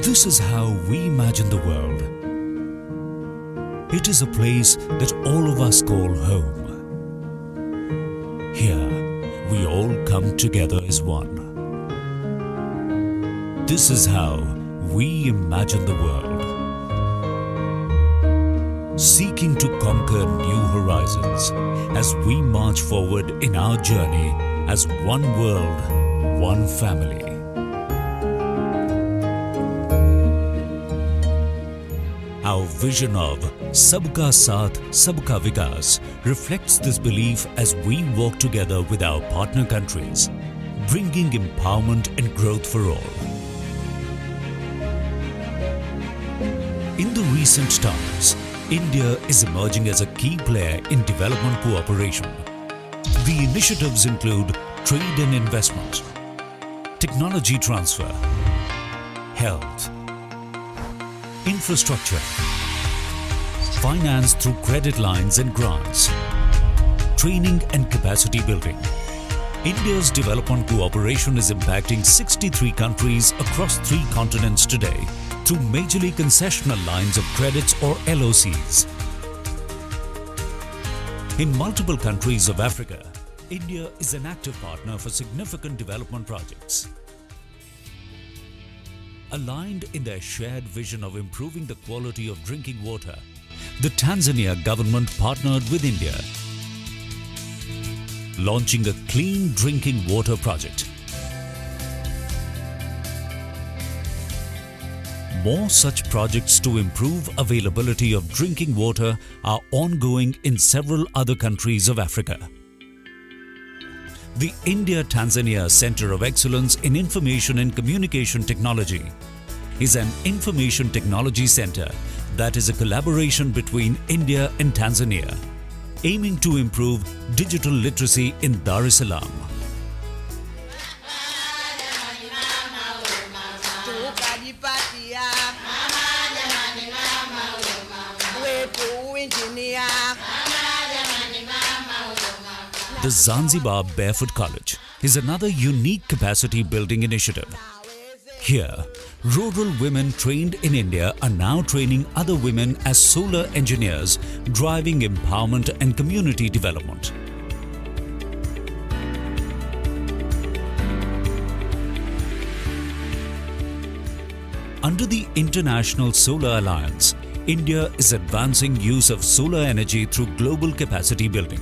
This is how we imagine the world. It is a place that all of us call home. Here, we all come together as one. This is how we imagine the world. seeking to conquer new horizons as we march forward in our journey as one world, one family. Our vision of Sabka Saath, Sabka Vikas reflects this belief as we work together with our partner countries, bringing empowerment and growth for all. In the recent times, India is emerging as a key player in development cooperation. The initiatives include trade and investment, technology transfer, health, infrastructure, finance through credit lines and grants, training and capacity building. India's development cooperation is impacting 63 countries across 3 continents today through majorly concessional lines of credits or LOCs. In multiple countries of Africa, India is an active partner for significant development projects. Aligned in their shared vision of improving the quality of drinking water, the Tanzania government partnered with India, launching a clean drinking water project. More such projects to improve availability of drinking water are ongoing in several other countries of Africa. The India-Tanzania Center of Excellence in Information and Communication Technology is an information technology center that is a collaboration between India and Tanzania, aiming to improve digital literacy in Dar es Salaam. The Zanzibar Barefoot College is another unique capacity building initiative. Here, rural women trained in India are now training other women as solar engineers, driving empowerment and community development. Under the International Solar Alliance, India is advancing use of solar energy through global capacity building.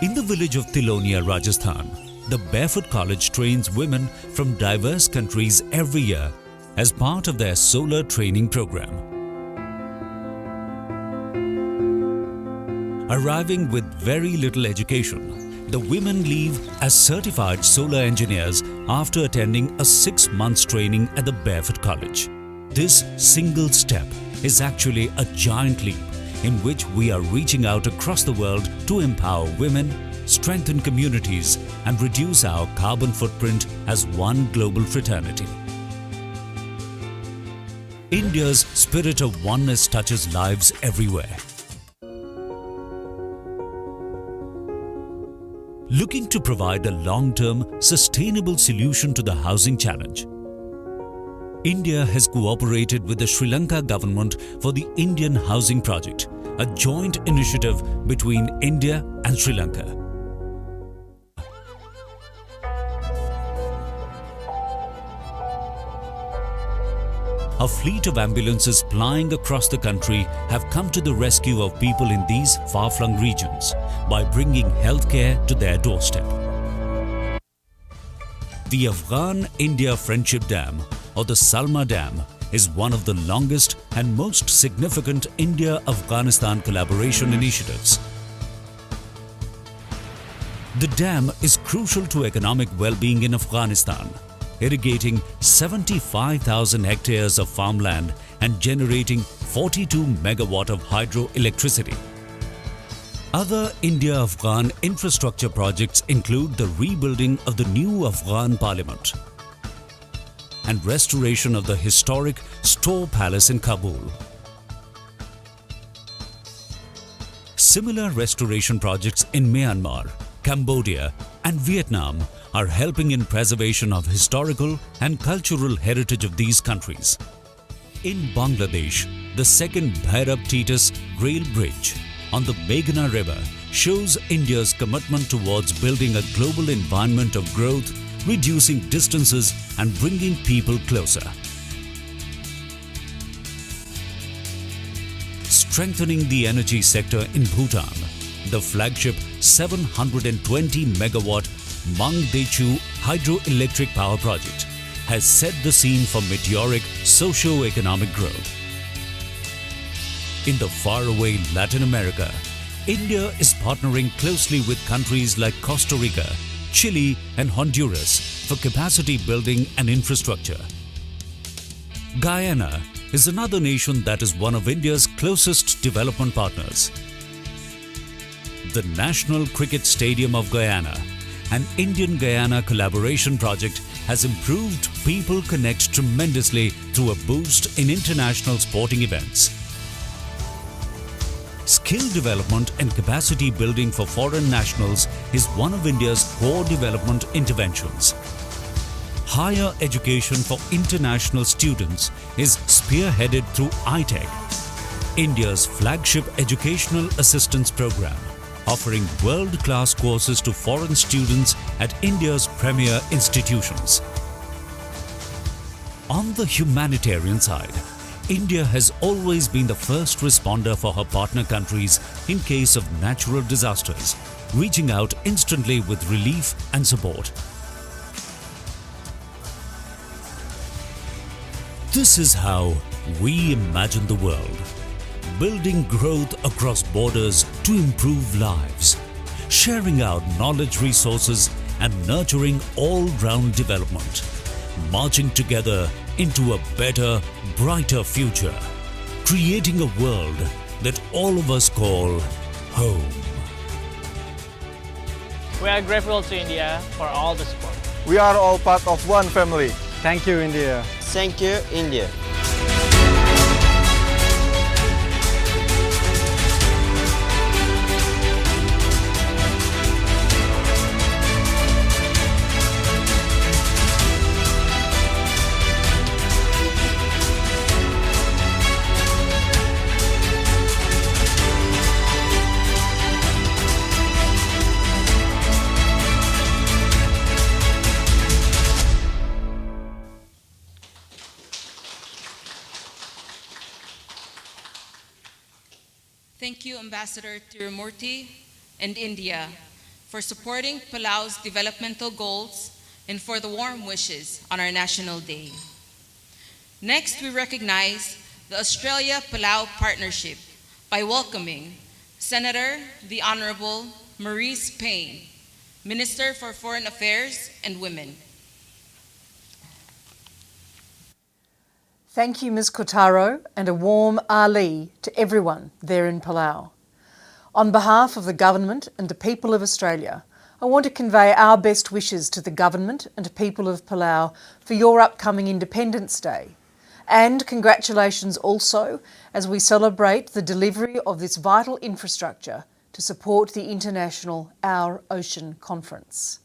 In the village of Tilonia, Rajasthan, the Barefoot College trains women from diverse countries every year as part of their solar training program. Arriving with very little education, the women leave as certified solar engineers after attending a 6-month training at the Barefoot College. This single step is actually a giant leap in which we are reaching out across the world to empower women, strengthen communities, and reduce our carbon footprint as one global fraternity. India's spirit of oneness touches lives everywhere. Looking to provide a long-term, sustainable solution to the housing challenge, India has cooperated with the Sri Lanka government for the Indian Housing Project, a joint initiative between India and Sri Lanka. A fleet of ambulances plying across the country have come to the rescue of people in these far-flung regions by bringing healthcare to their doorstep. The Afghan-India Friendship Dam, or the Salma Dam, is one of the longest and most significant India-Afghanistan collaboration initiatives. The dam is crucial to economic well-being in Afghanistan, irrigating 75,000 hectares of farmland and generating 42 megawatt of hydroelectricity. Other India-Afghan infrastructure projects include the rebuilding of the new Afghan parliament and restoration of the historic Store Palace in Kabul. Similar restoration projects in Myanmar, Cambodia, and Vietnam are helping in preservation of historical and cultural heritage of these countries. In Bangladesh, the second Bhairab-Titus rail bridge on the Meghna River shows India's commitment towards building a global environment of growth reducing distances and bringing people closer. Strengthening the energy sector in Bhutan, the flagship 720 megawatt Mangdechu hydroelectric power project has set the scene for meteoric socio-economic growth. In the faraway Latin America, India is partnering closely with countries like Costa Rica, Chile and Honduras for capacity building and infrastructure. Guyana is another nation that is one of India's closest development partners. The National Cricket Stadium of Guyana, an Indian-Guyana collaboration project, has improved people connect tremendously through a boost in international sporting events. Skill development and capacity building for foreign nationals is one of India's core development interventions. Higher education for international students is spearheaded through iTech, India's flagship educational assistance program, offering world-class courses to foreign students at India's premier institutions. On the humanitarian side, India has always been the first responder for her partner countries in case of natural disasters, reaching out instantly with relief and support. This is how we imagine the world, building growth across borders to improve lives, sharing our knowledge resources and nurturing all-round development, marching together into a better, brighter future, creating a world that all of us call home. We are grateful to India for all the support. We are all part of one family. Thank you, India. Thank you, India. Thank you, Ambassador Tirumurti and India, for supporting Palau's developmental goals and for the warm wishes on our National Day. Next, we recognize the Australia-Palau Partnership by welcoming Senator the Honorable Maurice Payne, Minister for Foreign Affairs and Women. Thank you, Ms. Kotaro, and a warm Ali to everyone there in Palau. On behalf of the Government and the people of Australia, I want to convey our best wishes to the Government and people of Palau for your upcoming Independence Day. And congratulations also as we celebrate the delivery of this vital infrastructure to support the international Our Ocean Conference.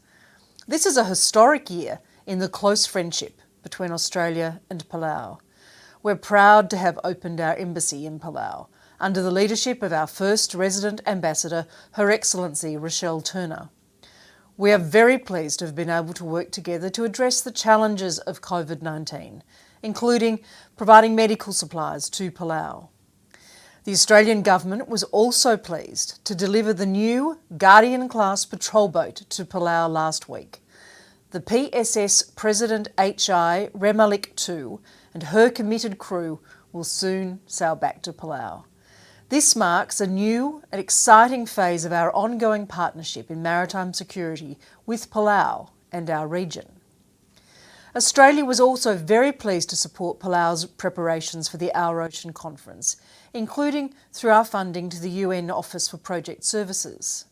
This is a historic year in the close friendship between Australia and Palau. We're proud to have opened our embassy in Palau under the leadership of our first resident ambassador, Her Excellency Rochelle Turner. We are very pleased to have been able to work together to address the challenges of COVID-19, including providing medical supplies to Palau. The Australian Government was also pleased to deliver the new Guardian-class patrol boat to Palau last week. The PSS President H.I. Remalik II and her committed crew will soon sail back to Palau. This marks a new and exciting phase of our ongoing partnership in maritime security with Palau and our region. Australia was also very pleased to support Palau's preparations for the Our Ocean Conference, including through our funding to the UN Office for Project Services.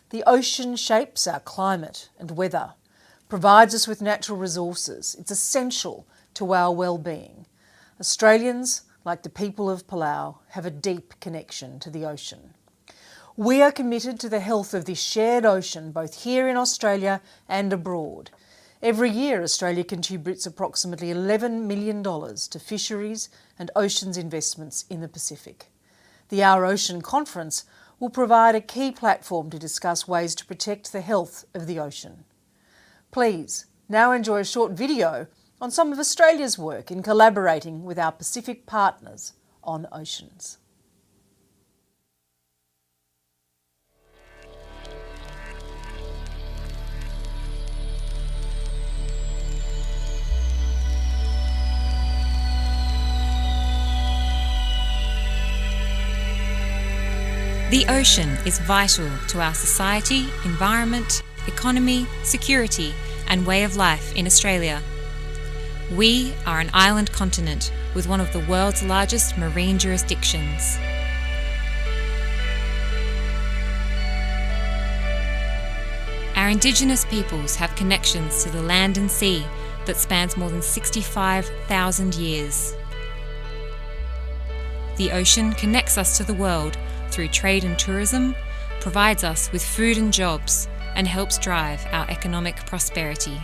The ocean shapes our climate and weather, provides us with natural resources. It's essential to our well-being. Australians, like the people of Palau, have a deep connection to the ocean. We are committed to the health of this shared ocean, both here in Australia and abroad. Every year, Australia contributes approximately $11 million to fisheries and oceans investments in the Pacific. The Our Ocean Conference will provide a key platform to discuss ways to protect the health of the ocean. Please Now enjoy a short video on some of Australia's work in collaborating with our Pacific partners on oceans. The ocean is vital to our society, environment, economy, security, and way of life in Australia. We are an island continent with one of the world's largest marine jurisdictions. Our Indigenous peoples have connections to the land and sea that spans more than 65,000 years. The ocean connects us to the world through trade and tourism, provides us with food and jobs, and helps drive our economic prosperity.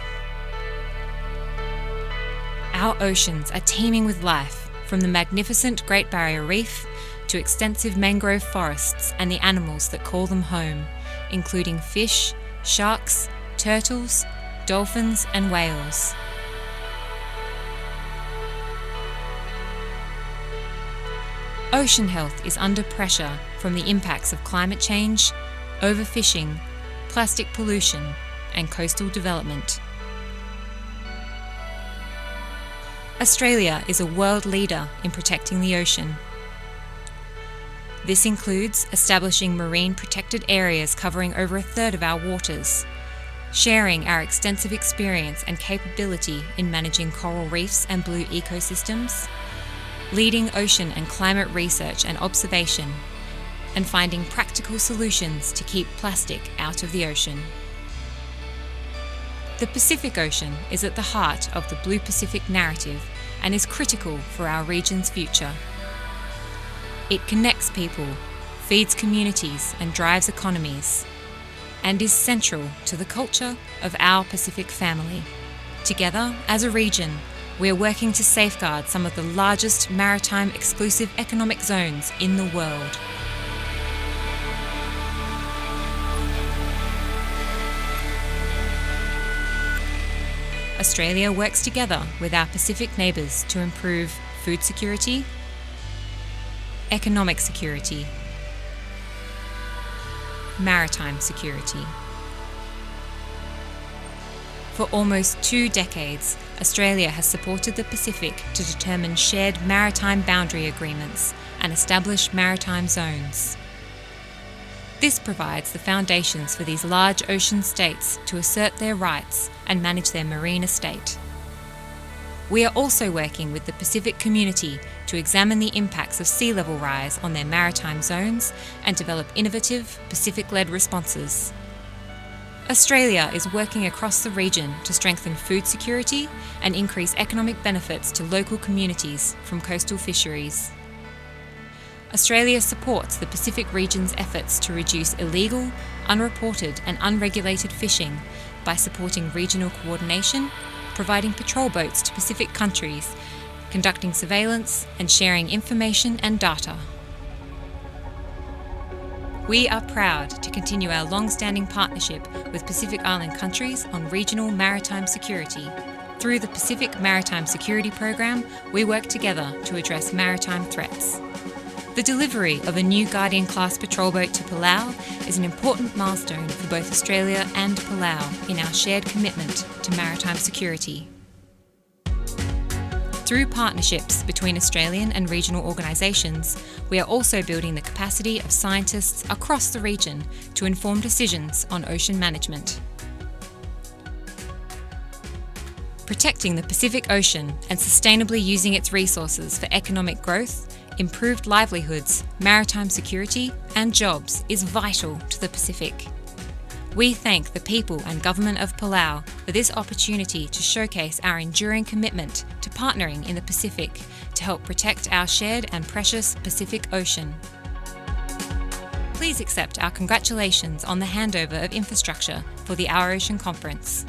Our oceans are teeming with life, from the magnificent Great Barrier Reef to extensive mangrove forests and the animals that call them home, including fish, sharks, turtles, dolphins, and whales. Ocean health is under pressure from the impacts of climate change, overfishing, plastic pollution, and coastal development. Australia is a world leader in protecting the ocean. This includes establishing marine protected areas covering over a third of our waters, sharing our extensive experience and capability in managing coral reefs and blue ecosystems, leading ocean and climate research and observation, and finding practical solutions to keep plastic out of the ocean. The Pacific Ocean is at the heart of the Blue Pacific narrative and is critical for our region's future. It connects people, feeds communities, and drives economies, and is central to the culture of our Pacific family. Together, as a region, we are working to safeguard some of the largest maritime exclusive economic zones in the world. Australia works together with our Pacific neighbours to improve food security, economic security, maritime security. For almost 2 decades, Australia has supported the Pacific to determine shared maritime boundary agreements and establish maritime zones. This provides the foundations for these large ocean states to assert their rights and manage their marine estate. We are also working with the Pacific community to examine the impacts of sea level rise on their maritime zones and develop innovative, Pacific-led responses. Australia is working across the region to strengthen food security and increase economic benefits to local communities from coastal fisheries. Australia supports the Pacific region's efforts to reduce illegal, unreported and unregulated fishing by supporting regional coordination, providing patrol boats to Pacific countries, conducting surveillance and sharing information and data. We are proud to continue our long-standing partnership with Pacific Island countries on regional maritime security. Through the Pacific Maritime Security Program, we work together to address maritime threats. The delivery of a new Guardian-class patrol boat to Palau is an important milestone for both Australia and Palau in our shared commitment to maritime security. Through partnerships between Australian and regional organisations, we are also building the capacity of scientists across the region to inform decisions on ocean management. Protecting the Pacific Ocean and sustainably using its resources for economic growth, improved livelihoods, maritime security and jobs is vital to the Pacific. We thank the people and government of Palau for this opportunity to showcase our enduring commitment to partnering in the Pacific to help protect our shared and precious Pacific Ocean. Please accept our congratulations on the handover of infrastructure for the Our Ocean Conference.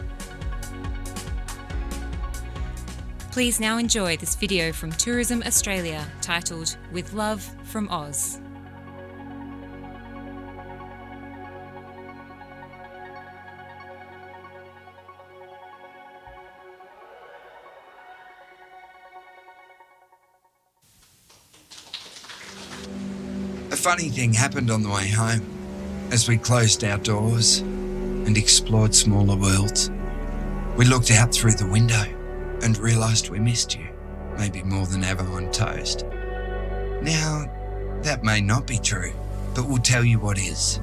Please now enjoy this video from Tourism Australia titled With Love from Oz. funny thing happened on the way home as we closed our doors and explored smaller worlds. We looked out through the window and realised we missed you, maybe more than ever on toast. Now, that may not be true, but we'll tell you what is.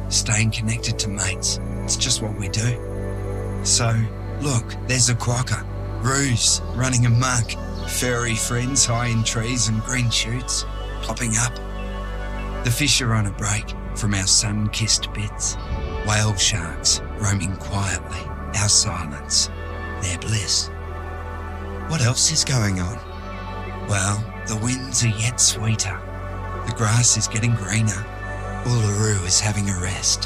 Staying connected to mates, it's just what we do. So, look, there's a quokka, roos running amok, furry friends high in trees and green shoots popping up. The fish are on a break from our sun-kissed bits. Whale sharks roaming quietly, our silence, their bliss. What else is going on? Well, the winds are yet sweeter. The grass is getting greener. Uluru is having a rest.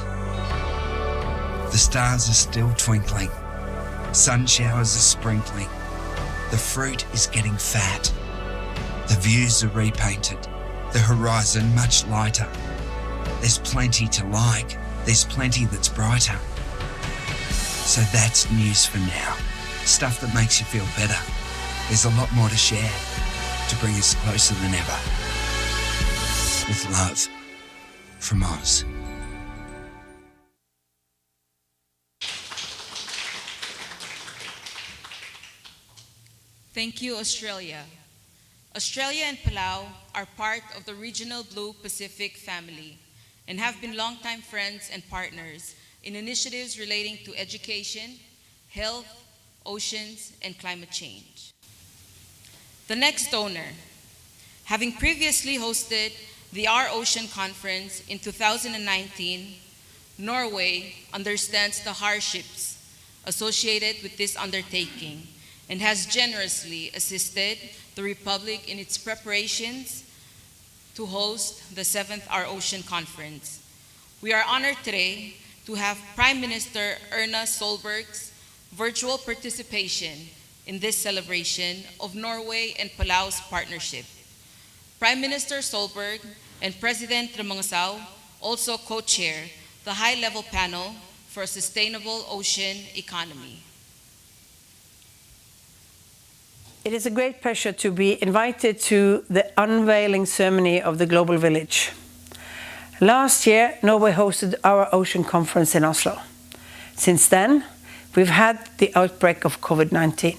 The stars are still twinkling. Sun showers are sprinkling. The fruit is getting fat. The views are repainted. The horizon much lighter. There's plenty to like. There's plenty that's brighter. So that's news for now. Stuff that makes you feel better. There's a lot more to share to bring us closer than ever. With love from Oz. Thank you, Australia. Australia and Palau are part of the regional Blue Pacific family and have been longtime friends and partners in initiatives relating to education, health, oceans, and climate change. The next donor, having previously hosted the Our Ocean Conference in 2019, Norway understands the hardships associated with this undertaking and has generously assisted the Republic in its preparations to host the 7th Our Ocean Conference. We are honored today to have Prime Minister Erna Solberg's virtual participation in this celebration of Norway and Palau's partnership. Prime Minister Solberg and President Remengesau also co-chair the high-level panel for a sustainable ocean economy. It is a great pleasure to be invited to the unveiling ceremony of the Global Village. Last year, Norway hosted our Ocean Conference in Oslo. Since then, we've had the outbreak of COVID-19.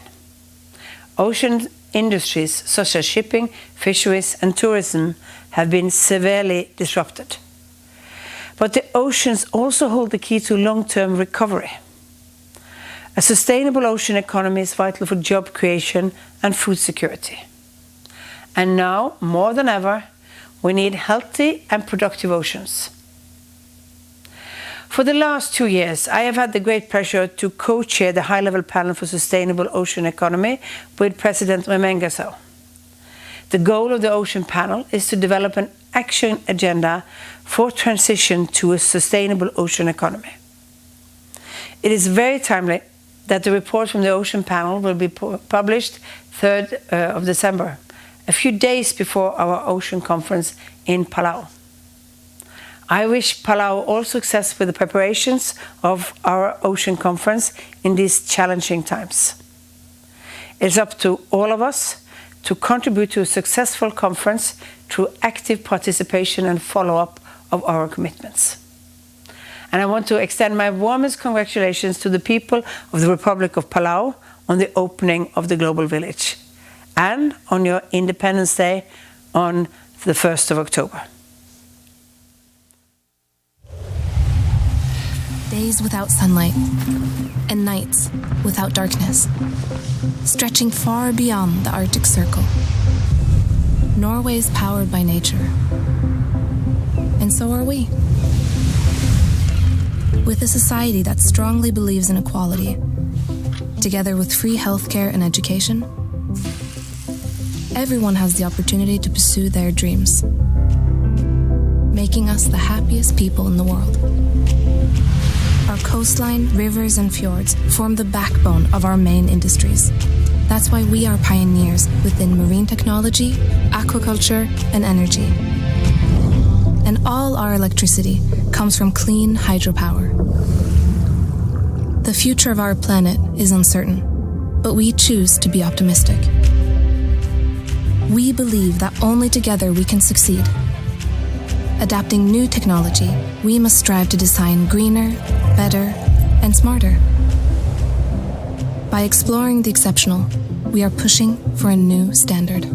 Ocean industries such as shipping, fisheries and tourism have been severely disrupted. But the oceans also hold the key to long-term recovery. A sustainable ocean economy is vital for job creation and food security. And now, more than ever, we need healthy and productive oceans. For the last 2 years, I have had the great pleasure to co-chair the high-level panel for sustainable ocean economy with President Remengesau. The goal of the Ocean Panel is to develop an action agenda for transition to a sustainable ocean economy. It is very timely that the report from the Ocean Panel will be published 3rd of December, a few days before our Ocean Conference in Palau. I wish Palau all success with the preparations of our Ocean Conference in these challenging times. It's up to all of us to contribute to a successful conference through active participation and follow-up of our commitments. And I want to extend my warmest congratulations to the people of the Republic of Palau on the opening of the Global Village and on your Independence Day on the 1st of October. Days without sunlight and nights without darkness, stretching far beyond the Arctic Circle. Norway is powered by nature, and so are we. With a society that strongly believes in equality, together with free healthcare and education, everyone has the opportunity to pursue their dreams, making us the happiest people in the world. Our coastline, rivers and fjords form the backbone of our main industries. That's why we are pioneers within marine technology, aquaculture and energy. And all our electricity comes from clean hydropower. The future of our planet is uncertain, but we choose to be optimistic. We believe that only together we can succeed. adapting new technology, we must strive to design greener, better, and smarter. By exploring the exceptional, we are pushing for a new standard.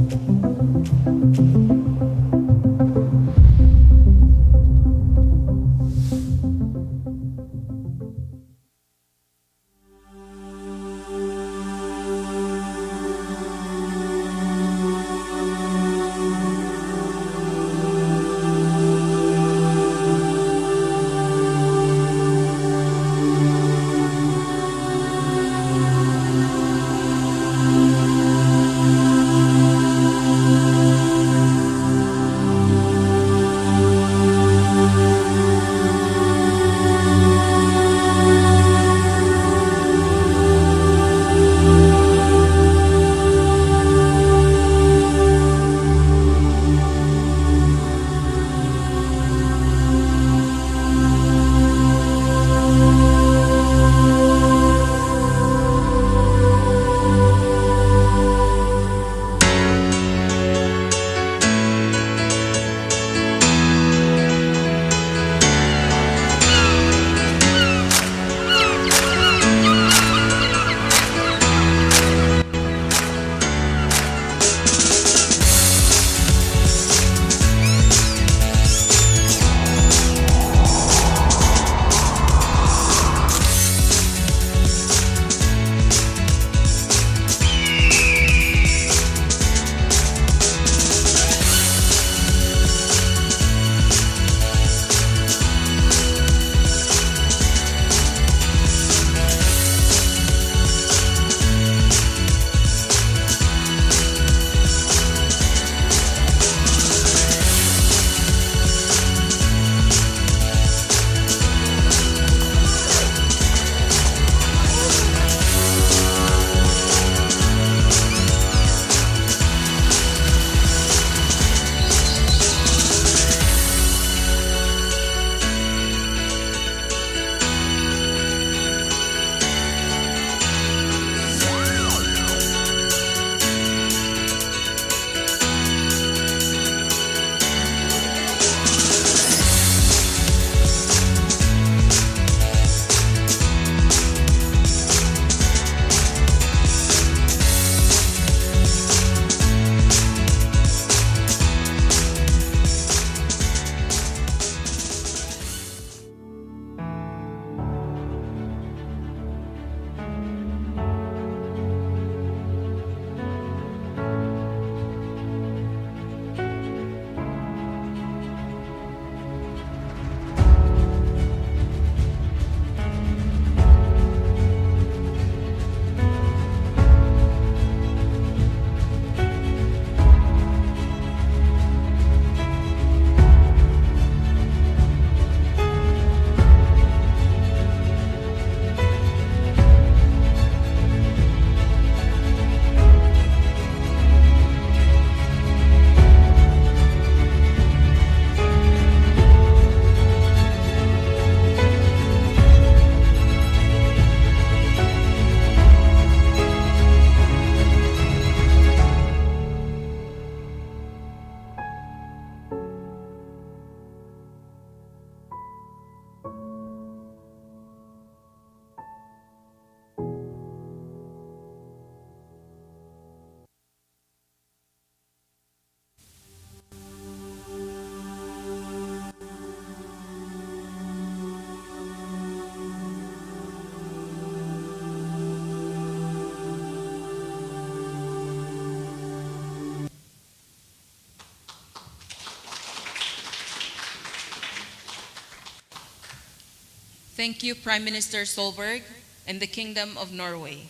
Thank you, Prime Minister Solberg and the Kingdom of Norway.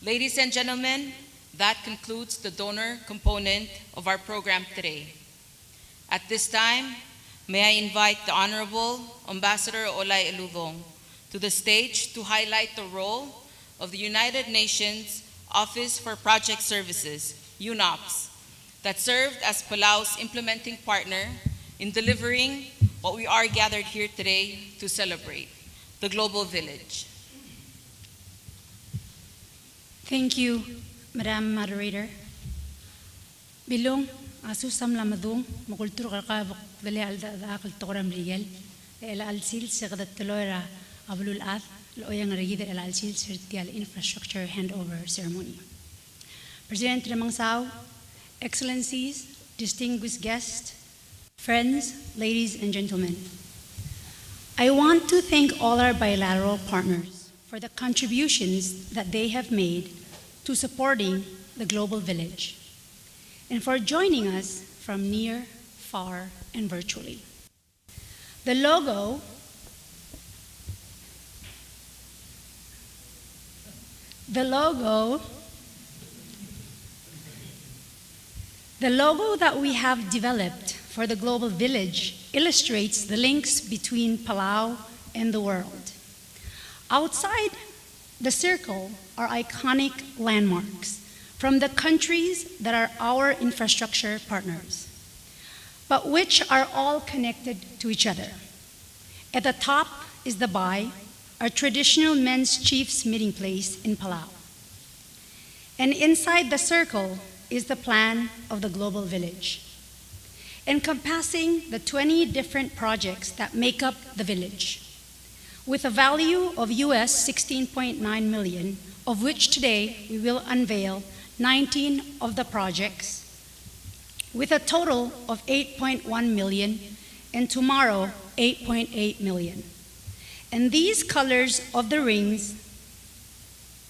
Ladies and gentlemen, that concludes the donor component of our program today. At this time, may I invite the Honorable Ambassador Olay Eludong to the stage to highlight the role of the United Nations Office for Project Services, UNOPS, that served as Palau's implementing partner in delivering what we are gathered here today to celebrate, the Global Village. Thank you, Madam Moderator. Bilong, Asusam lamadung, makultur kakabok dali alda akal toram rigel, el alsil segda teloira abulul ath, loyang rigida el alsil sertial infrastructure handover ceremony. President Remangsao, Excellencies, distinguished guests, friends, ladies and gentlemen, I want to thank all our bilateral partners for the contributions that they have made to supporting the Global Village and for joining us from near, far, and virtually. The logo that we have developed for the Global Village illustrates the links between Palau and the world. Outside the circle are iconic landmarks from the countries that are our infrastructure partners, but which are all connected to each other. At the top is the Bai, our traditional men's chiefs meeting place in Palau. And inside the circle is the plan of the Global Village, encompassing the 20 different projects that make up the village, with a value of US 16.9 million, of which today we will unveil 19 of the projects, with a total of 8.1 million, and tomorrow 8.8 million. And these colors of the rings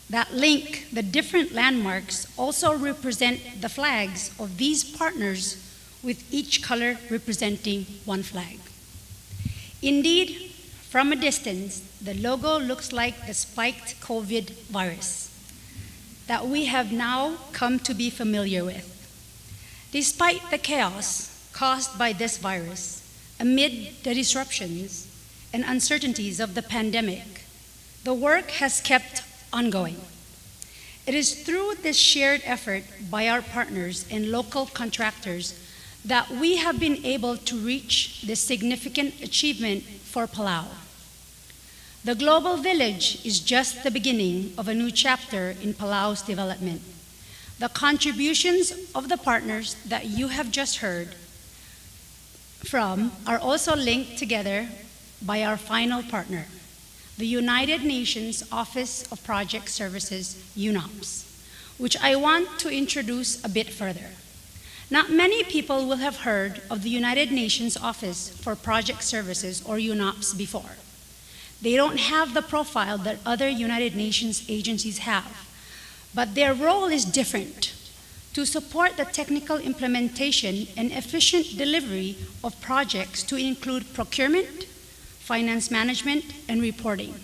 that link the different landmarks also represent the flags of these partners, with each color representing one flag. Indeed, from a distance, the logo looks like the spiked COVID virus that we have now come to be familiar with. Despite the chaos caused by this virus, amid the disruptions and uncertainties of the pandemic, the work has kept ongoing. It is through this shared effort by our partners and local contractors that we have been able to reach this significant achievement for Palau. The Global Village is just the beginning of a new chapter in Palau's development. The contributions of the partners that you have just heard from are also linked together by our final partner, the United Nations Office of Project Services, UNOPS, which I want to introduce a bit further. Not many people will have heard of the United Nations Office for Project Services, or UNOPS, before. They don't have the profile that other United Nations agencies have, but their role is different: to support the technical implementation and efficient delivery of projects to include procurement, finance management, and reporting.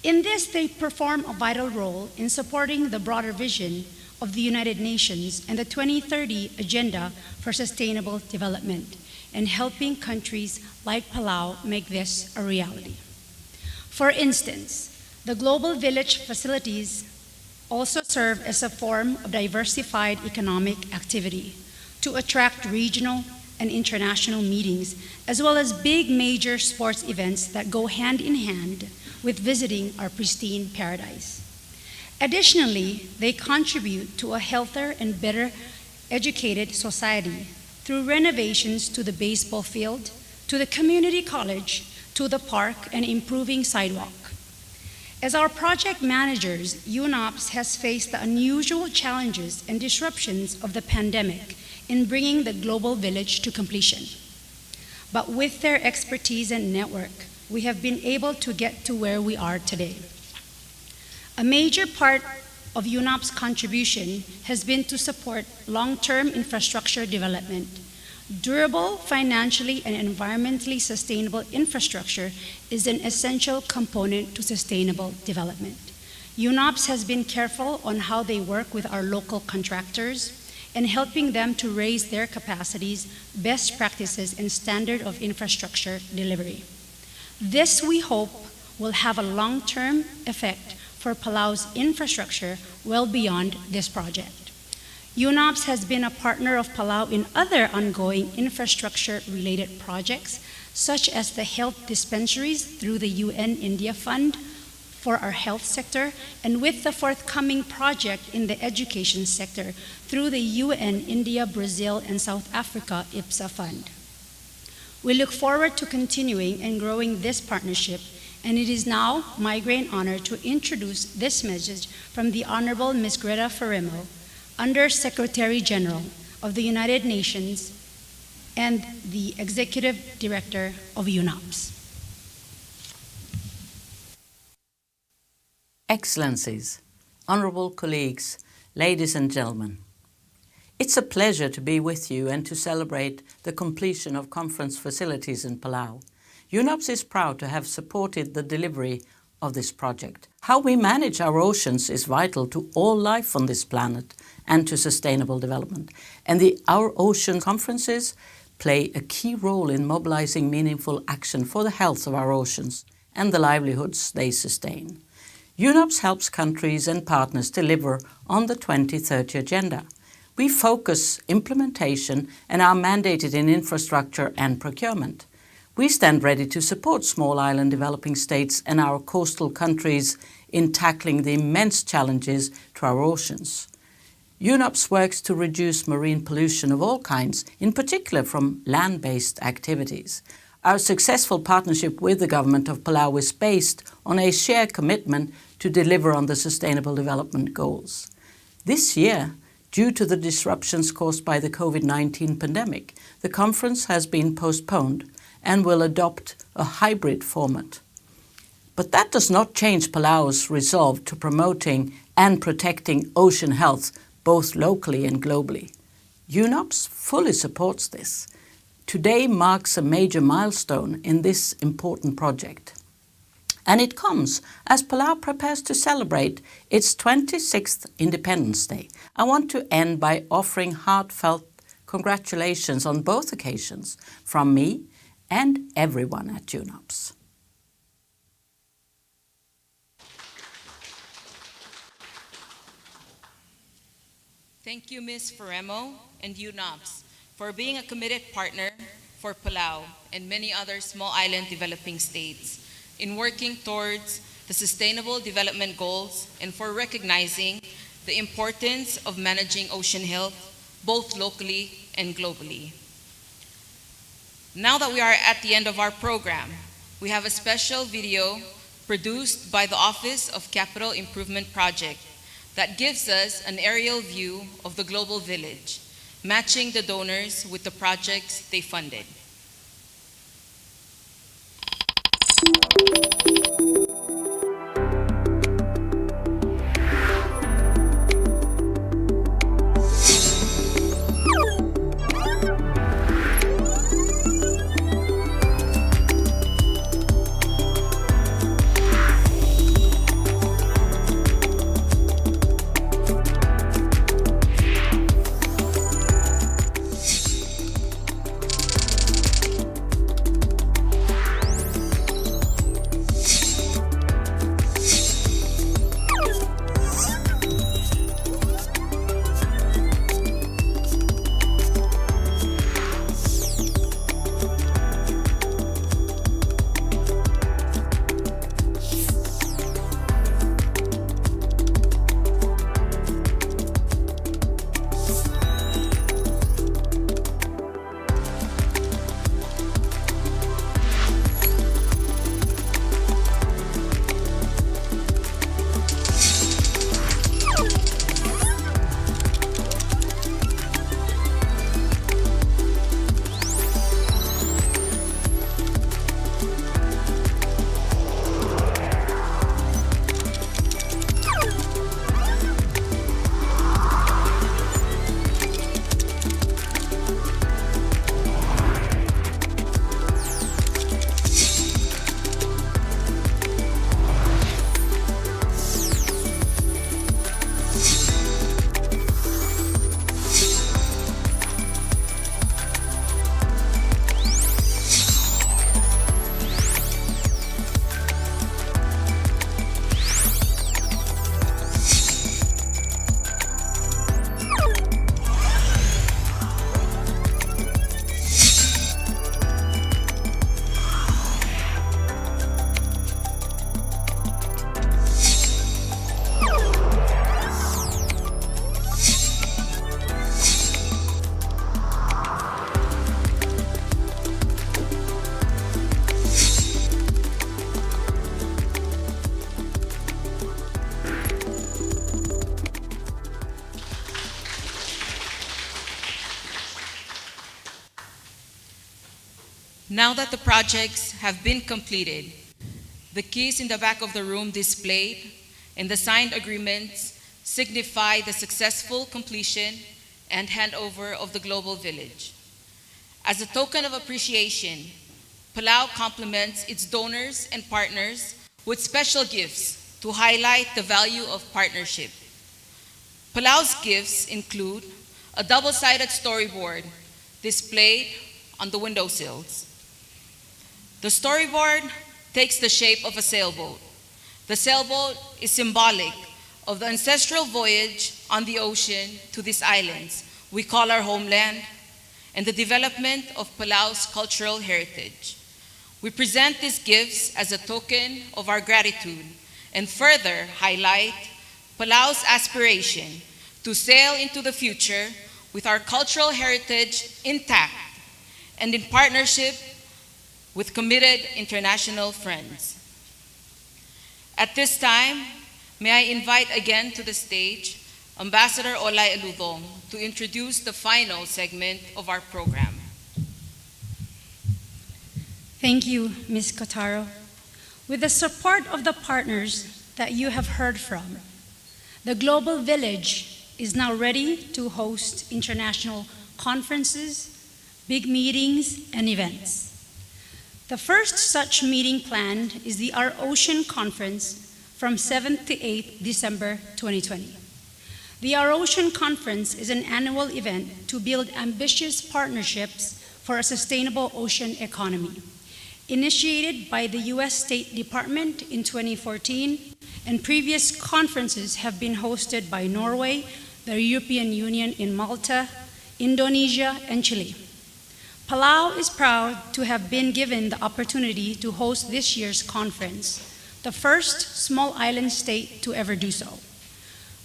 In this, they perform a vital role in supporting the broader vision of the United Nations and the 2030 Agenda for Sustainable Development, and helping countries like Palau make this a reality. For instance, the Global Village facilities also serve as a form of diversified economic activity to attract regional and international meetings, as well as big major sports events that go hand in hand with visiting our pristine paradise. Additionally, they contribute to a healthier and better educated society through renovations to the baseball field, to the community college, to the park, and improving sidewalk. As our project managers, UNOPS has faced the unusual challenges and disruptions of the pandemic in bringing the Global Village to completion. But with their expertise and network, we have been able to get to where we are today. A major part of UNOP's contribution has been to support long-term infrastructure development. Durable, financially and environmentally sustainable infrastructure is an essential component to sustainable development. UNOPS has been careful on how they work with our local contractors and helping them to raise their capacities, best practices, and standard of infrastructure delivery. This, we hope, will have a long-term effect for Palau's infrastructure well beyond this project. UNOPS has been a partner of Palau in other ongoing infrastructure-related projects, such as the health dispensaries through the UN India Fund for our health sector and with the forthcoming project in the education sector through the UN, India, Brazil, and South Africa IPSA Fund. We look forward to continuing and growing this partnership, and it is now my great honor to introduce this message from the Honorable Ms. Greta Ferremo, Under Secretary General of the United Nations and the Executive Director of UNOPS. Excellencies, honorable colleagues, ladies and gentlemen, it's a pleasure to be with you and to celebrate the completion of conference facilities in Palau. UNOPS is proud to have supported the delivery of this project. How we manage our oceans is vital to all life on this planet and to sustainable development. And the Our Ocean conferences play a key role in mobilizing meaningful action for the health of our oceans and the livelihoods they sustain. UNOPS helps countries and partners deliver on the 2030 agenda. We focus implementation and are mandated in infrastructure and procurement. We stand ready to support small island developing states and our coastal countries in tackling the immense challenges to our oceans. UNOPS works to reduce marine pollution of all kinds, in particular from land-based activities. Our successful partnership with the government of Palau is based on a shared commitment to deliver on the Sustainable Development Goals. This year, due to the disruptions caused by the COVID-19 pandemic, the conference has been postponed and will adopt a hybrid format. But that does not change Palau's resolve to promoting and protecting ocean health both locally and globally. UNOPS fully supports this. Today marks a major milestone in this important project. And it comes as Palau prepares to celebrate its 26th Independence Day. I want to end by offering heartfelt congratulations on both occasions from me and everyone at UNOPS. Thank you, Ms. Ferremo and UNOPS, for being a committed partner for Palau and many other small island developing states in working towards the Sustainable Development Goals and for recognizing the importance of managing ocean health both locally and globally. Now that we are at the end of our program, we have a special video produced by the Office of Capital Improvement Project that gives us an aerial view of the global village, matching the donors with the projects they funded. Now that the projects have been completed, the keys in the back of the room displayed and the signed agreements signify the successful completion and handover of the Global Village. As a token of appreciation, Palau compliments its donors and partners with special gifts to highlight the value of partnership. Palau's gifts include a double-sided storyboard displayed on the windowsills. The storyboard takes the shape of a sailboat. The sailboat is symbolic of the ancestral voyage on the ocean to these islands we call our homeland and the development of Palau's cultural heritage. We present these gifts as a token of our gratitude and further highlight Palau's aspiration to sail into the future with our cultural heritage intact and in partnership with committed international friends. At this time, may I invite again to the stage Ambassador Olay Aludong to introduce the final segment of our program. Thank you, Ms. Kotaro. With the support of the partners that you have heard from, the Global Village is now ready to host international conferences, big meetings, and events. The first such meeting planned is the Our Ocean Conference from 7th to 8th December 2020. The Our Ocean Conference is an annual event to build ambitious partnerships for a sustainable ocean economy. Initiated by the U.S. State Department in 2014, and previous conferences have been hosted by Norway, the European Union in Malta, Indonesia, and Chile. Palau is proud to have been given the opportunity to host this year's conference, the first small island state to ever do so,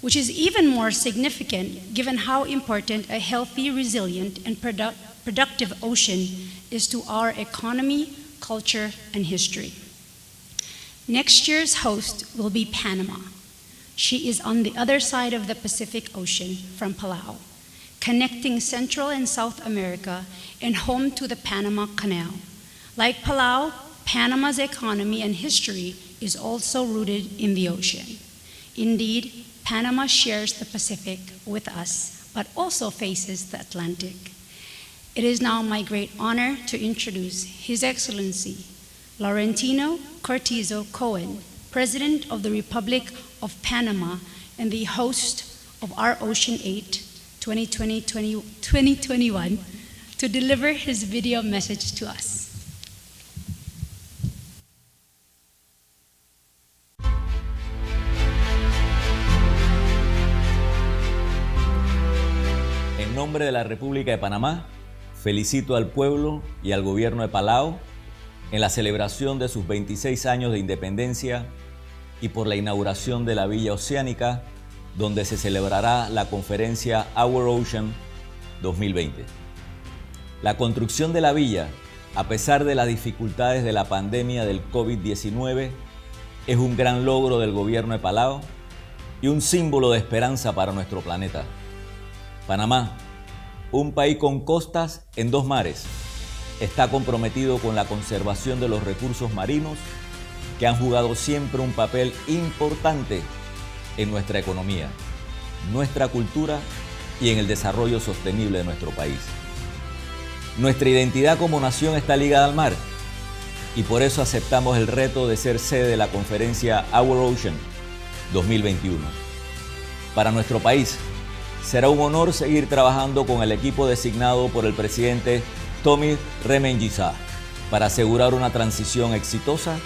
which is even more significant given how important a healthy, resilient, and productive ocean is to our economy, culture, and history. Next year's host will be Panama. She is on the other side of the Pacific Ocean from Palau, connecting Central and South America and home to the Panama Canal. Like Palau, Panama's economy and history is also rooted in the ocean. Indeed, Panama shares the Pacific with us, but also faces the Atlantic. It is now my great honor to introduce His Excellency Laurentino Cortizo Cohen, President of the Republic of Panama and the host of Our Ocean 8 2020-2021, to deliver his video message to us. En nombre de la República de Panamá, felicito al pueblo y al gobierno de Palau en la celebración de sus 26 años de independencia y por la inauguración de la Villa Oceánica, donde se celebrará la conferencia Our Ocean 2020. La construcción de la villa, a pesar de las dificultades de la pandemia del COVID-19, es un gran logro del gobierno de Palau y un símbolo de esperanza para nuestro planeta. Panamá, un país con costas en dos mares, está comprometido con la conservación de los recursos marinos que han jugado siempre un papel importante en nuestra economía, nuestra cultura y en el desarrollo sostenible de nuestro país. Nuestra identidad como nación está ligada al mar y por eso aceptamos el reto de ser sede de la conferencia Our Ocean 2021. Para nuestro país, será un honor seguir trabajando con el equipo designado por el presidente Tommy Remengisa para asegurar una transición exitosa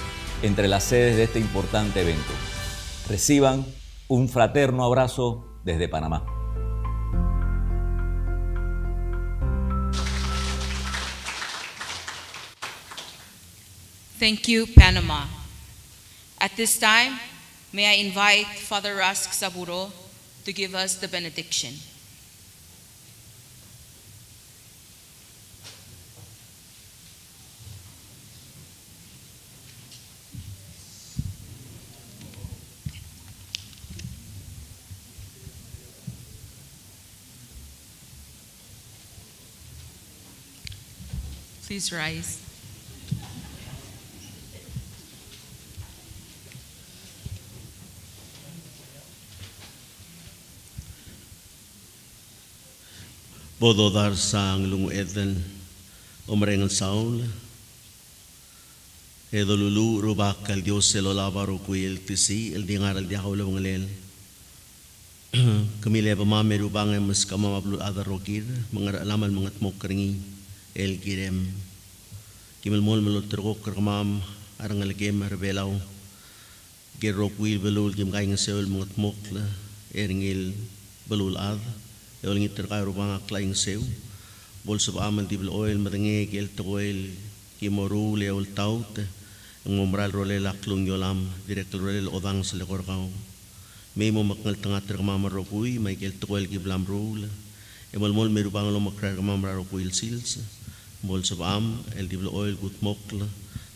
entre las sedes de este importante evento. Reciban un fraterno abrazo desde Panamá. Thank you, Panama. At this time, may I invite Father Rask Saburo to give us the benediction. Please rise. bodo dar sang lungu eden omrengan saul edo lulu rubak al Dios se lo lava ro kuil tisi el dingar al dia hawla ngalel kamile pa mame rubang mas kama mablu ada rokir mangar alaman mangat mokringi el girem kimel mol melo terok kermam arang al gem arbelaw gerok kuil belul kim kaing seul mangat mokla eringil belul ad el ngiter kay rubang aklaing seu bol sab amal di bel oil madange gel toil kimoru leol taut ngomral role laklung yolam direct role odang sa lekor kau may mo makngal tanga terkamama ropui may kel toil ki blam rule emal mol meru bang lo makrar kamama ropui sils bol sab am el di bel oil gut mokla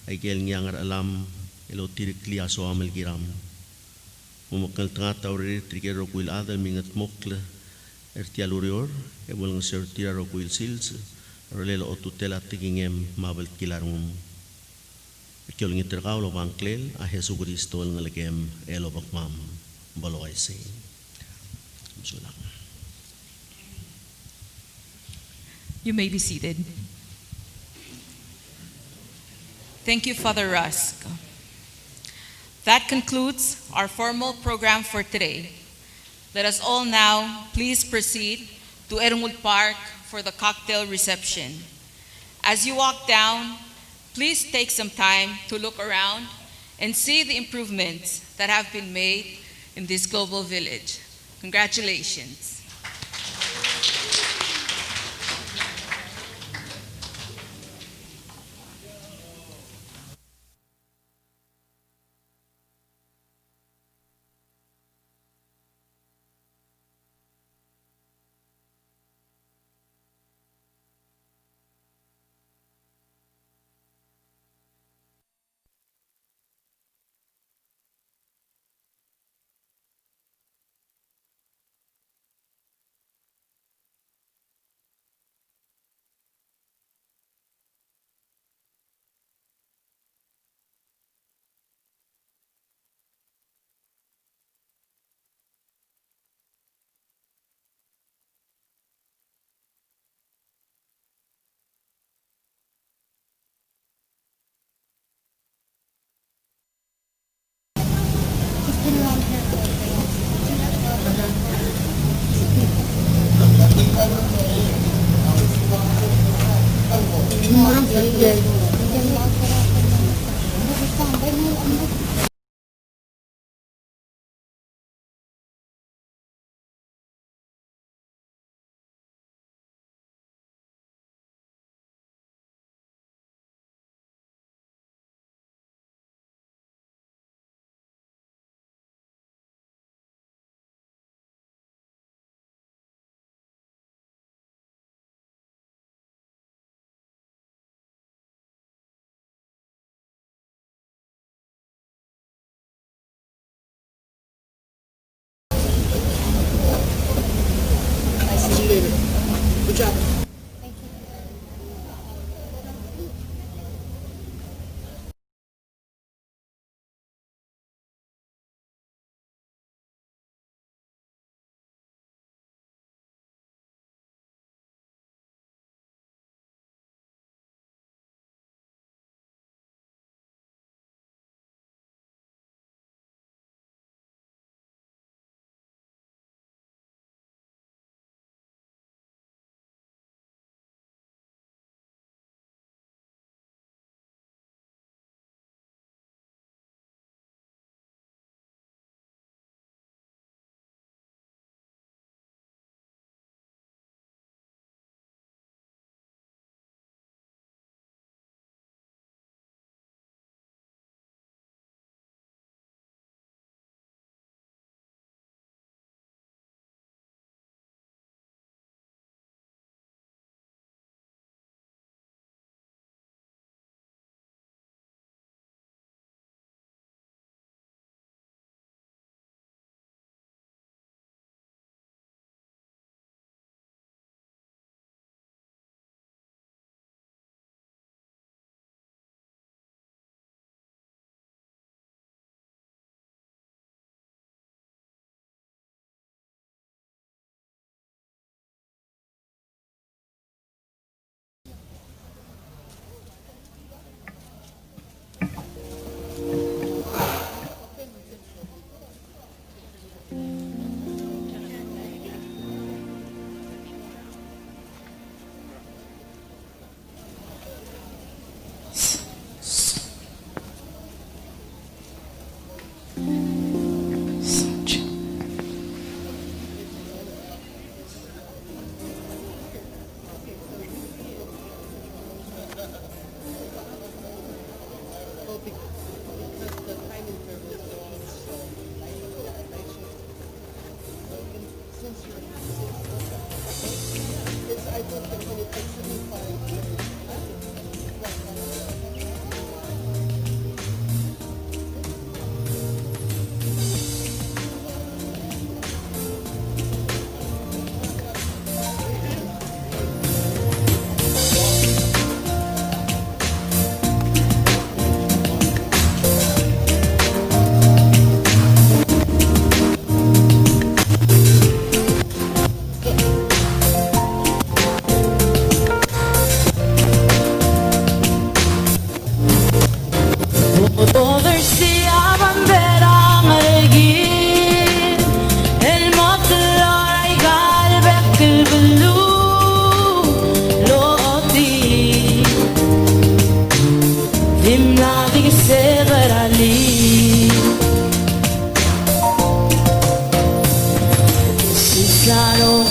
ay kel nyangar alam elo tirik liya so amal giram mo makngal tanga tawre trike ropui adal mingat mokla ertia lurior ebol ng sertira ropui sils role lo otutela tigingem mabel kilarngum Kyo ngiter kau lo bangklel a Jesu Kristo ngalagem elo bakmam baloy say. Sulang. You may be seated. Thank you, Father Rusk. That concludes our formal program for today. Let us all now please proceed to Erungud Park for the cocktail reception. As you walk down, please take some time to look around and see the improvements that have been made in this global village. Congratulations.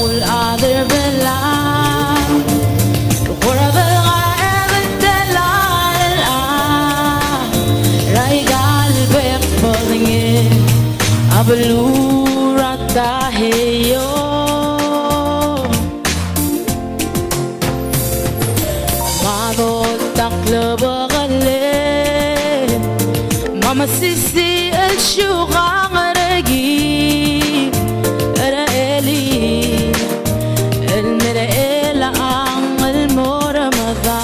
أقول أقدر بالله وقرب الغائب الدلال الآن رأي قلبي يقبضني أبلو رتاهيو ما ضدك لبغلي ماما سيسي الشوغان رقي رأيلي المرأة لعن المرمضة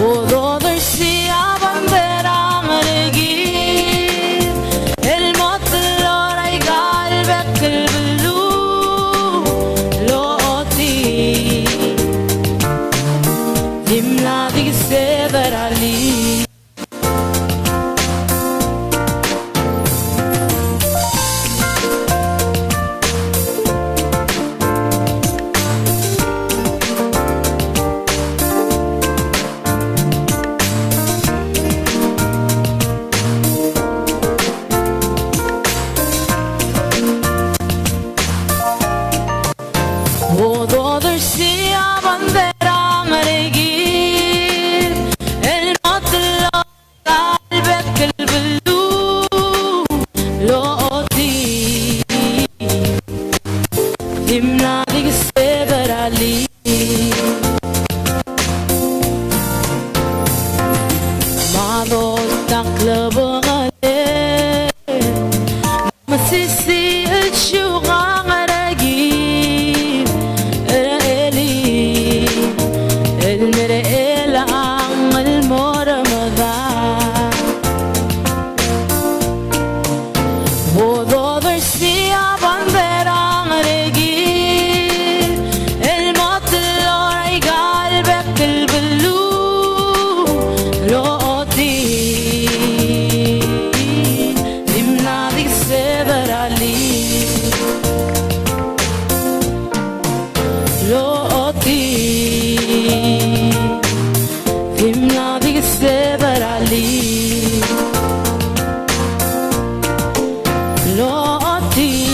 وضو ضرسي عبندران رقي المطلو راي قلبك البلو لوتي دمنا ديك السيبر علي وضو ضرسي عبندران رقي المطلع قلبك البلو لوتي دمنا ديك السيبر علي ما ضلتك لبغلي ما سيسي الشوغان رقيب رأيلي المرأة لعن المرمضة وضو ضرسي عبندران رقيب المطلع راي قلبك البلو لوتي دمنا ديك السيبر علي لوتي دمنا ديك السيبر علي لوتي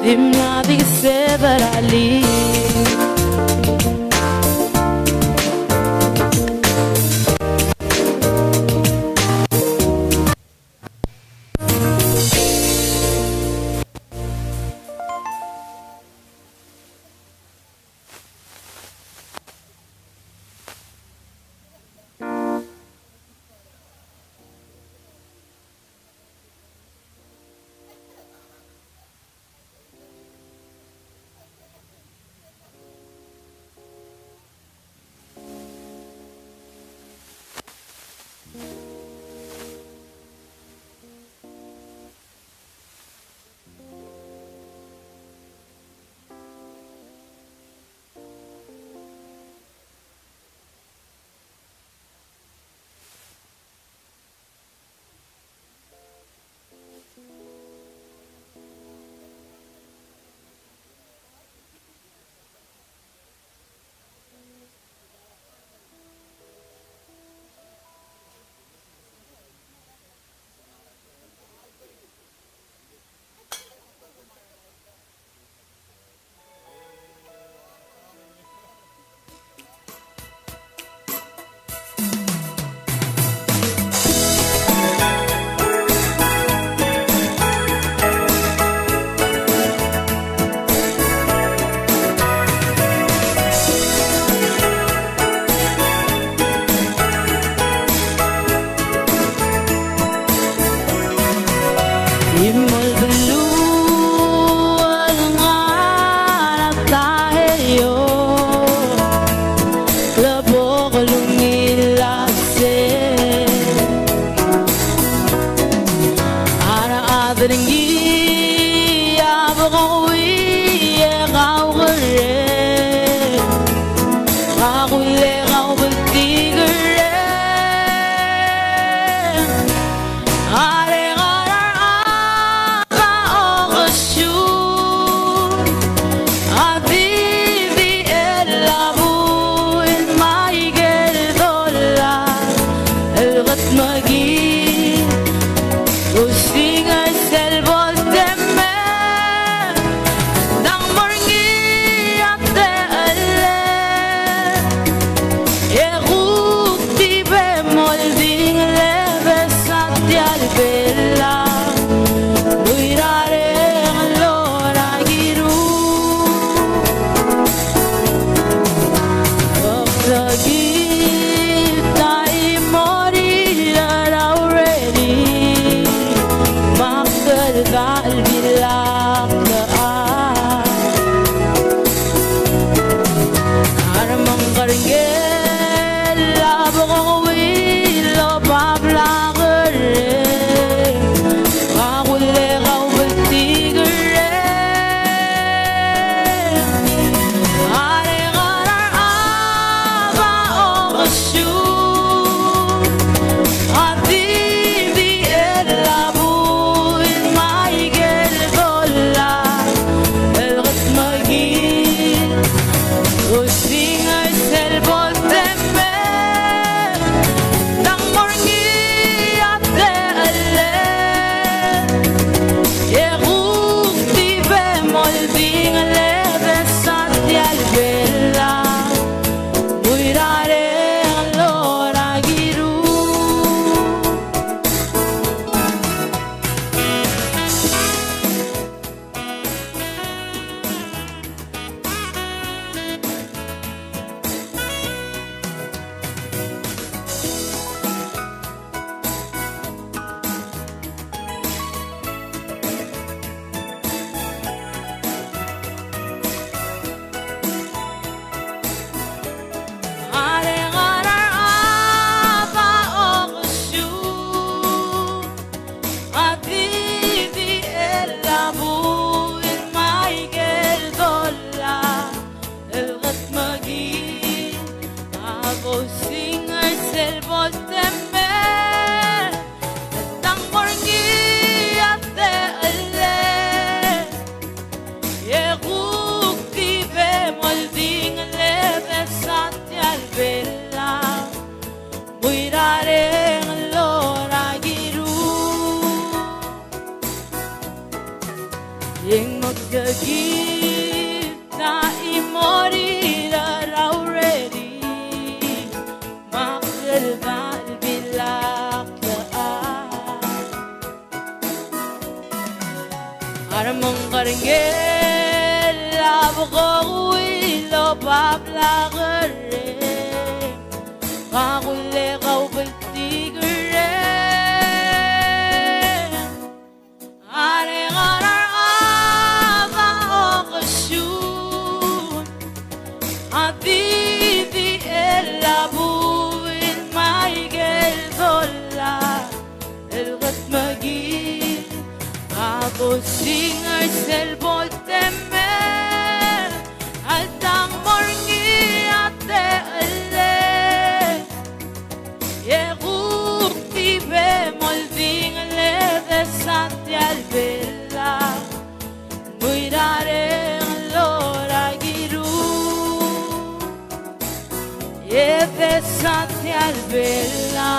دمنا ديك السيبر علي يمول بلو الغارة تاهيو لبغلو ميلاسي أنا أدرنجي يا بغوي يا غاوغري غاوغلي غاوبتيغري Usinga selbol temme Dang morngi ate alle Eruk tibe molding leve satial bella Luirare allora giru Gita imorila already Makal qalbi laqaan Aramang karingel Labong wilo pablagare Kakule kau bertigare Are ngarar aba o kasyum Habibi elabu in maigel gola Elgat magil Usinga selbol temme Dang morngi ate alle Yeruk tibe molding leve satial bella Muirare allora giru Are ngarar aba o kasyum Habibi elabu in maigel gola Elgat magil Ako singar selbol temme Dang morngi ate alle Yeruk tibe molding leve satial bella Muirare allora giru Yung magkagit na imorira already Makalbal bilaklaan Aramang karingel Labong wilo pablagare Kakule kau bertigare Are ngarar aba o kasyum Habibi elabu in maigel gola Elgat magil Ako singar selbol temme Altang morngi ate alle Yeruk tibe molding leve satial bella Muirare allora giru Leve satial bella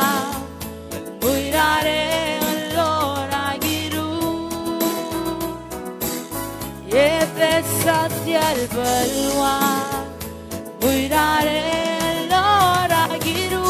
Muirare allora giru Leve satial balwa Muirare allora giru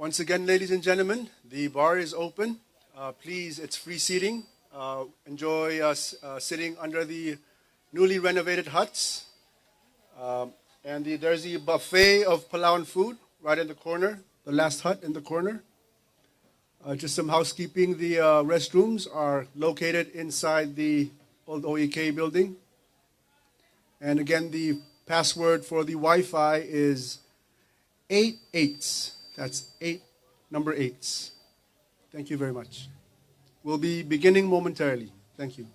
Once again, ladies and gentlemen, the bar is open. Please, it's free seating. Enjoy sitting under the newly renovated huts. There's the buffet of Palauan food right in the corner, the last hut in the corner. Just some housekeeping. The restrooms are located inside the old OEK building. And again, the password for the Wi-Fi is 8 8s. That's 8 number 8s. Thank you very much. We'll be beginning momentarily. Thank you.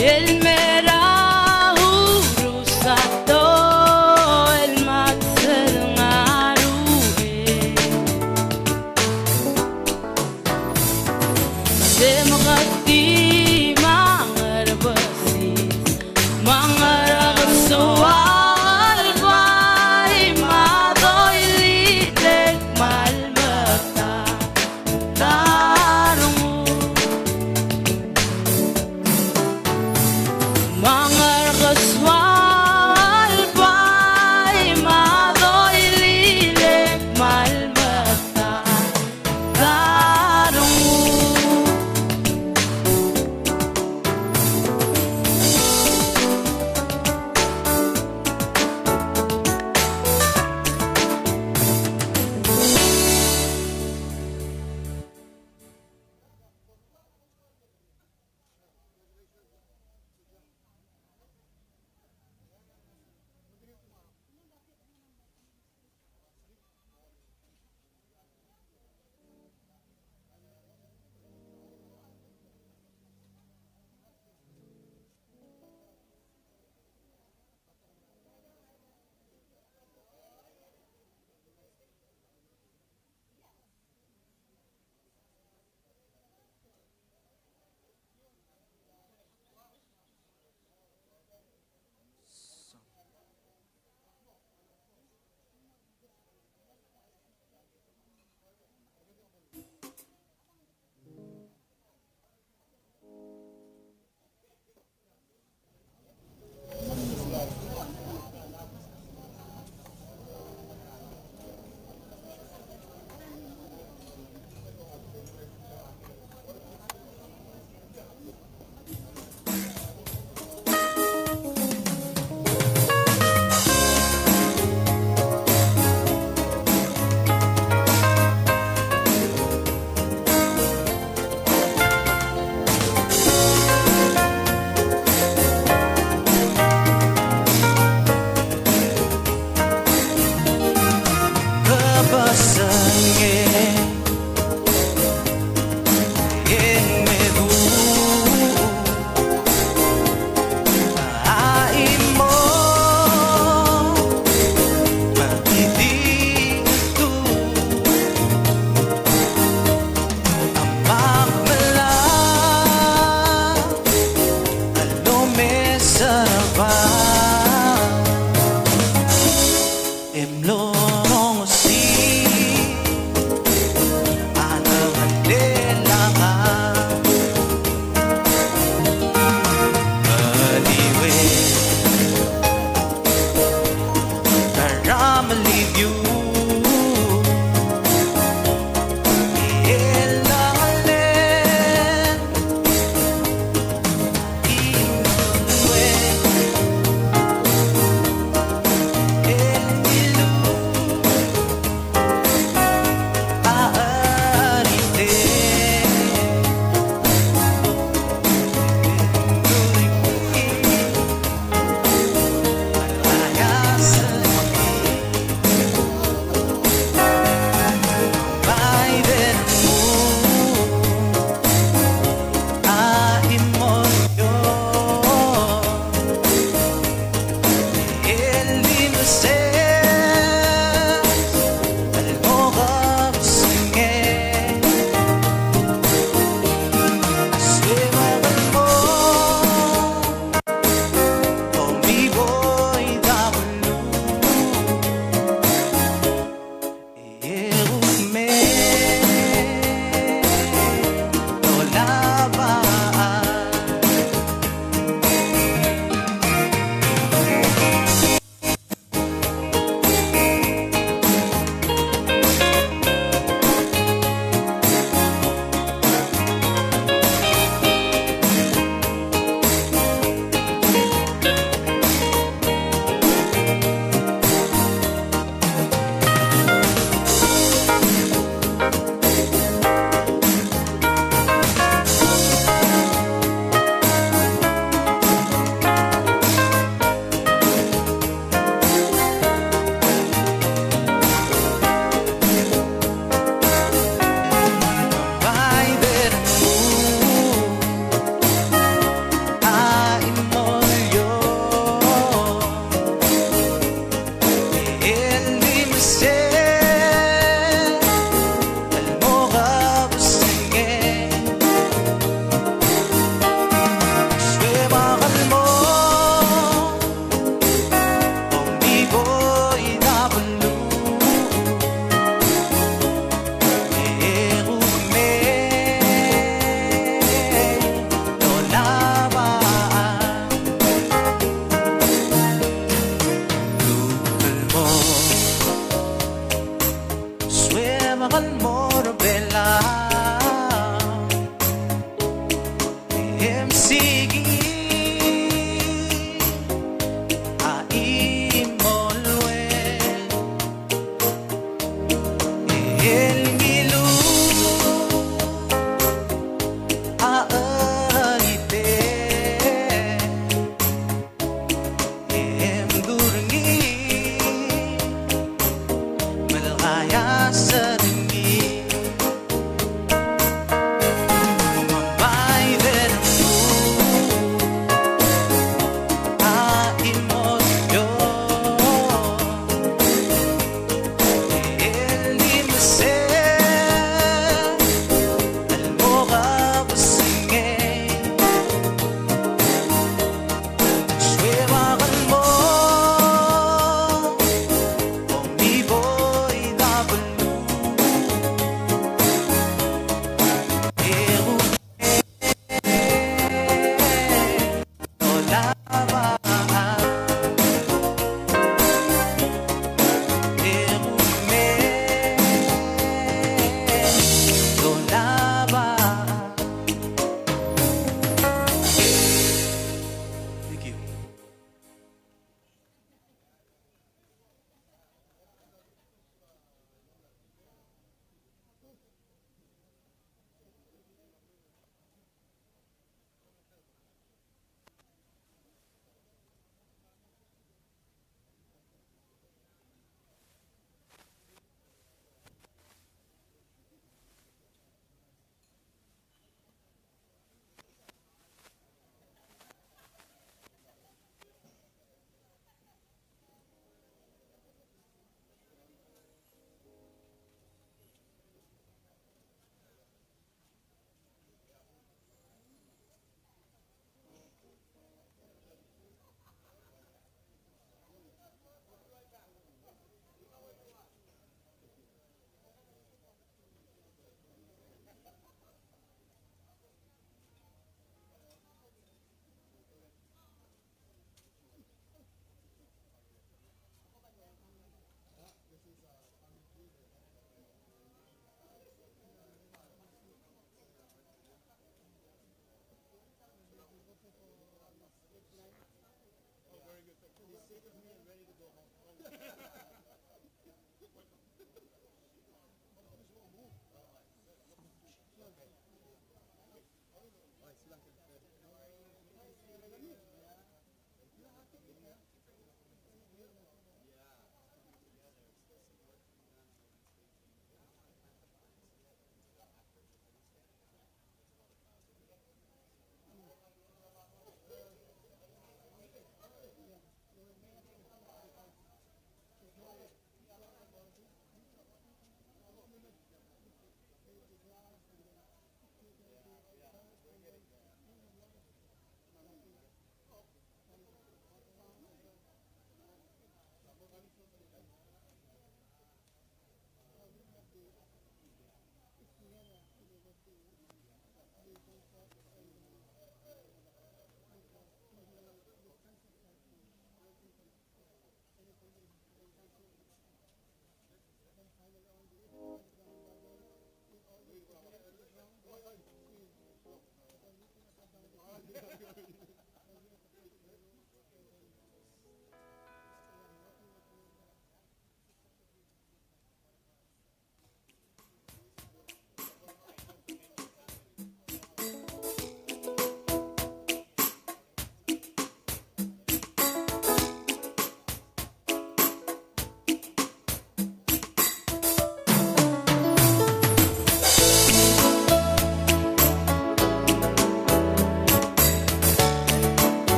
El merahu rusato el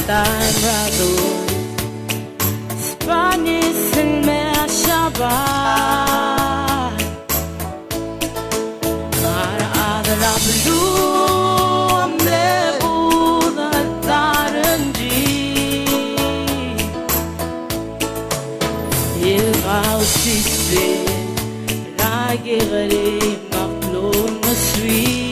time rato Spanish and Shabbat Ara adra blue mlebu da taranji Irausi lagi gare maklon maswi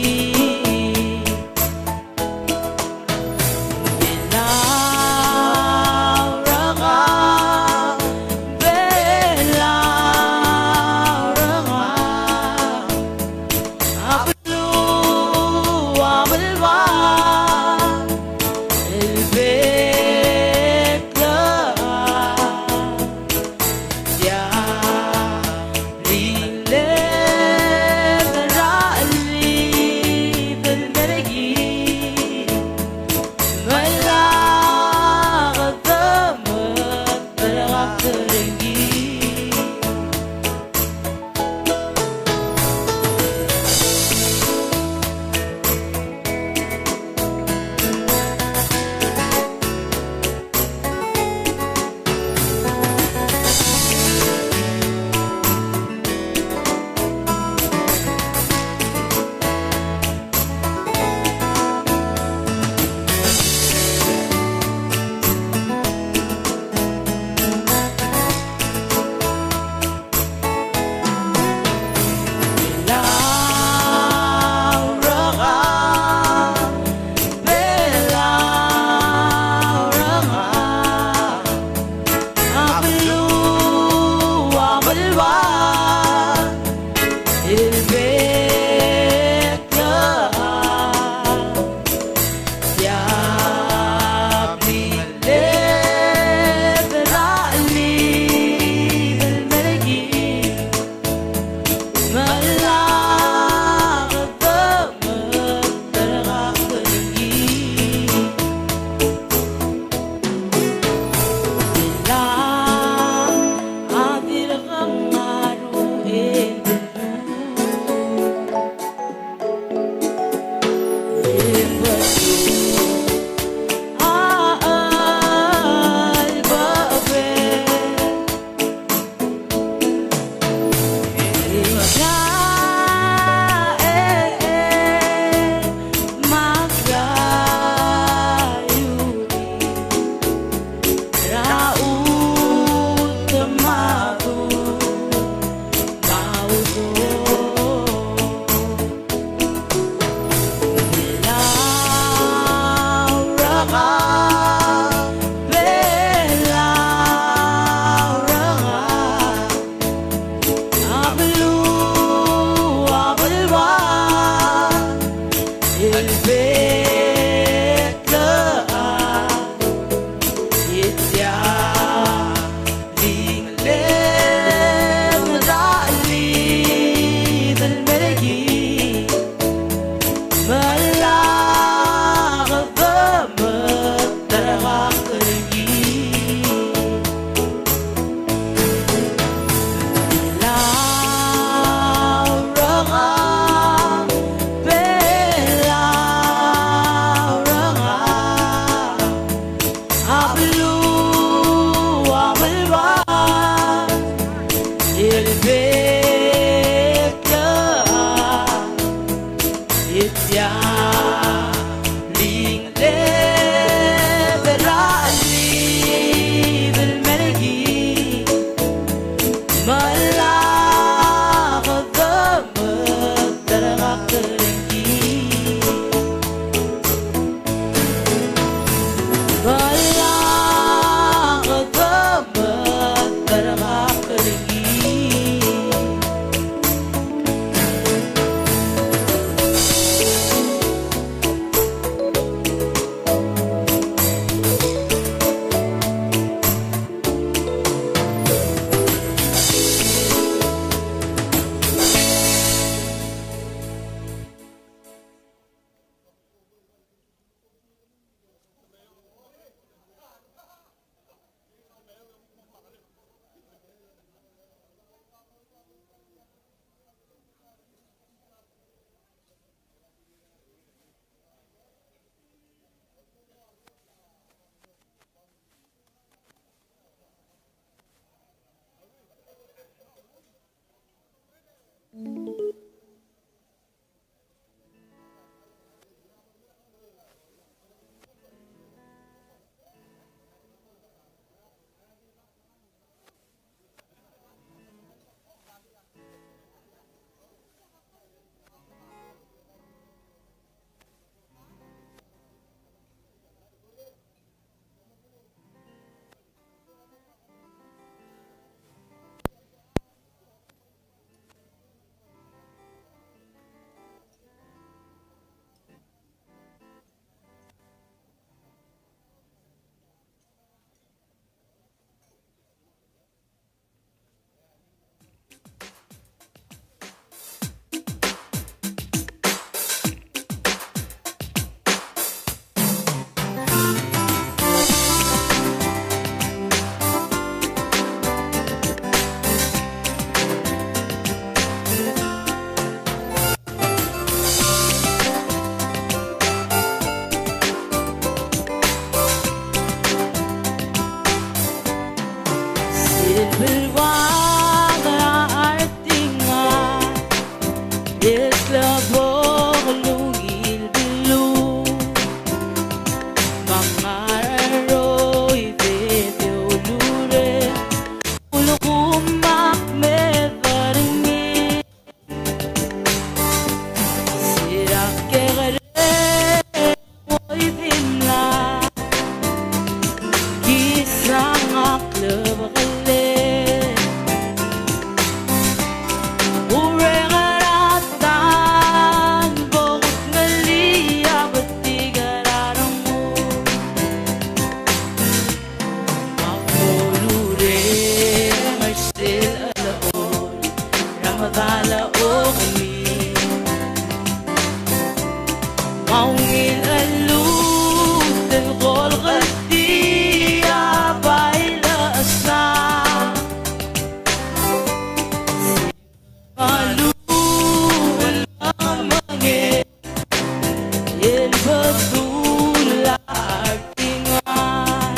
betula artingan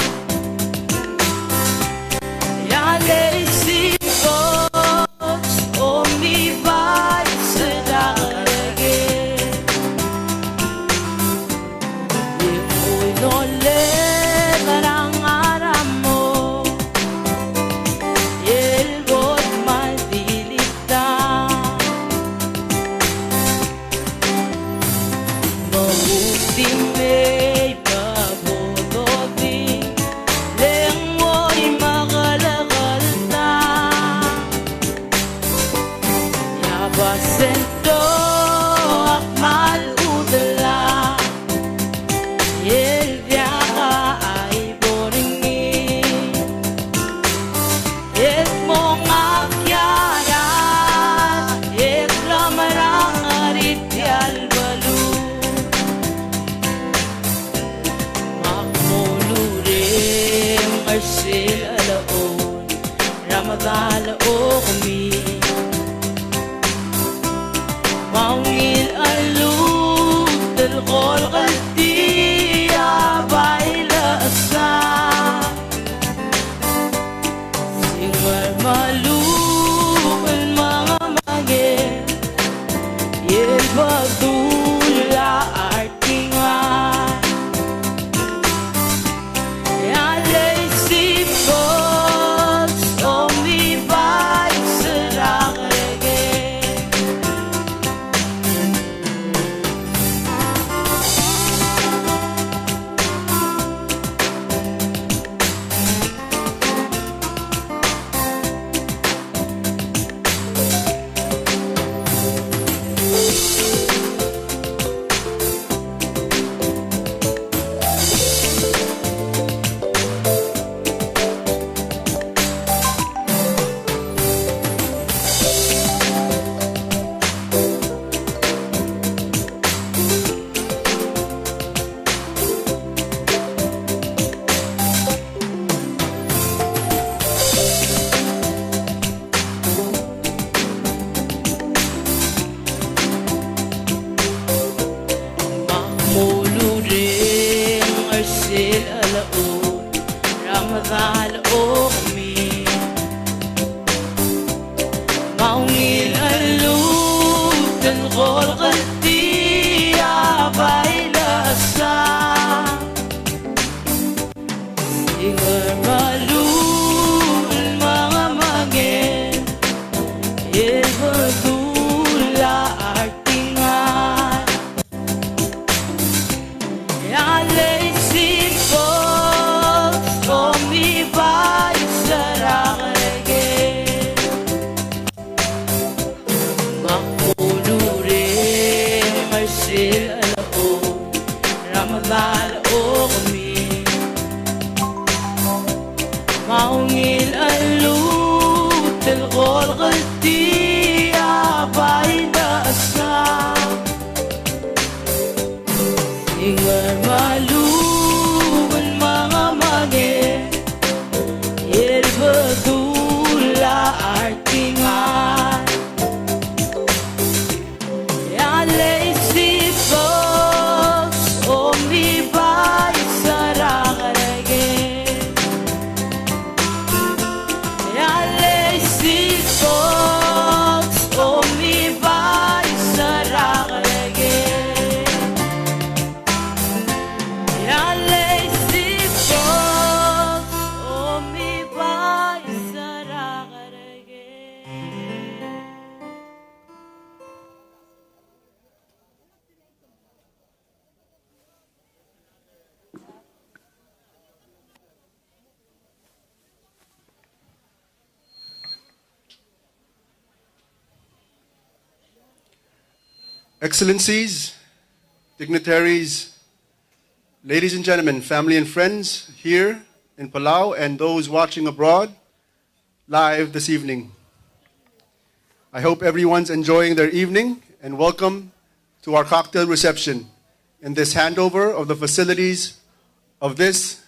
Ya leisi bos omi bai sedage Iko'y nole karang aramo Yelbot maldilita Mabuting pabolodi Lengmo'y makalagalta Yabasento akmal udala Yelbyaka ay boringi Yet mong akyara Yet lamarang arit yalbalu Makmulurim arsil alaon Ramadala o kumi Maungil alud Dalgol qalti Abayla asa Singar malu Ang mga magin Yelbadula artingan Yalay sipos Omibay sarangege Makmulurim arsil alaon Ramadal o kami Maungil alud Dalgol qalti Abayla asa Singar malu Ang mga magin Yelbadula artingan Yalay sipos Omibay sarangege Makmulurim arsil alaon Ramadal o kami Maungil alud Dalgol qalti Abayla asa Singar malu Ang mga magin Yelbadula artingan Yalay sipos Omibay sarangege Yalay sipos Omibay sarangege Yalay sipos Omibay sarangege Excellencies, dignitaries, ladies and gentlemen, family and friends here in Palau and those watching abroad live this evening. I hope everyone's enjoying their evening and welcome to our cocktail reception in this handover of the facilities of this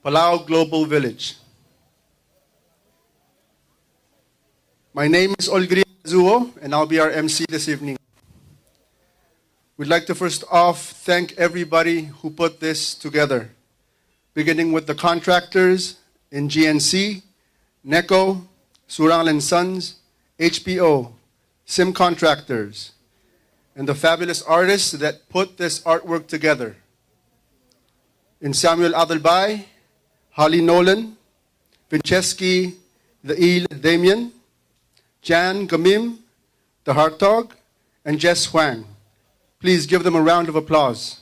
Palau Global Village. My name is Olgri Azuo and I'll be our MC this evening. We'd like to first off thank everybody who put this together, beginning with the contractors in GNC, NECO, Surangal & Sons, HPO, SIM contractors, and the fabulous artists that put this artwork together. In Samuel Adelbay, Holly Nolan, Vinceski, the Il Damien, Jan Gamim, the Hartog, and Jess Huang. Please give them a round of applause.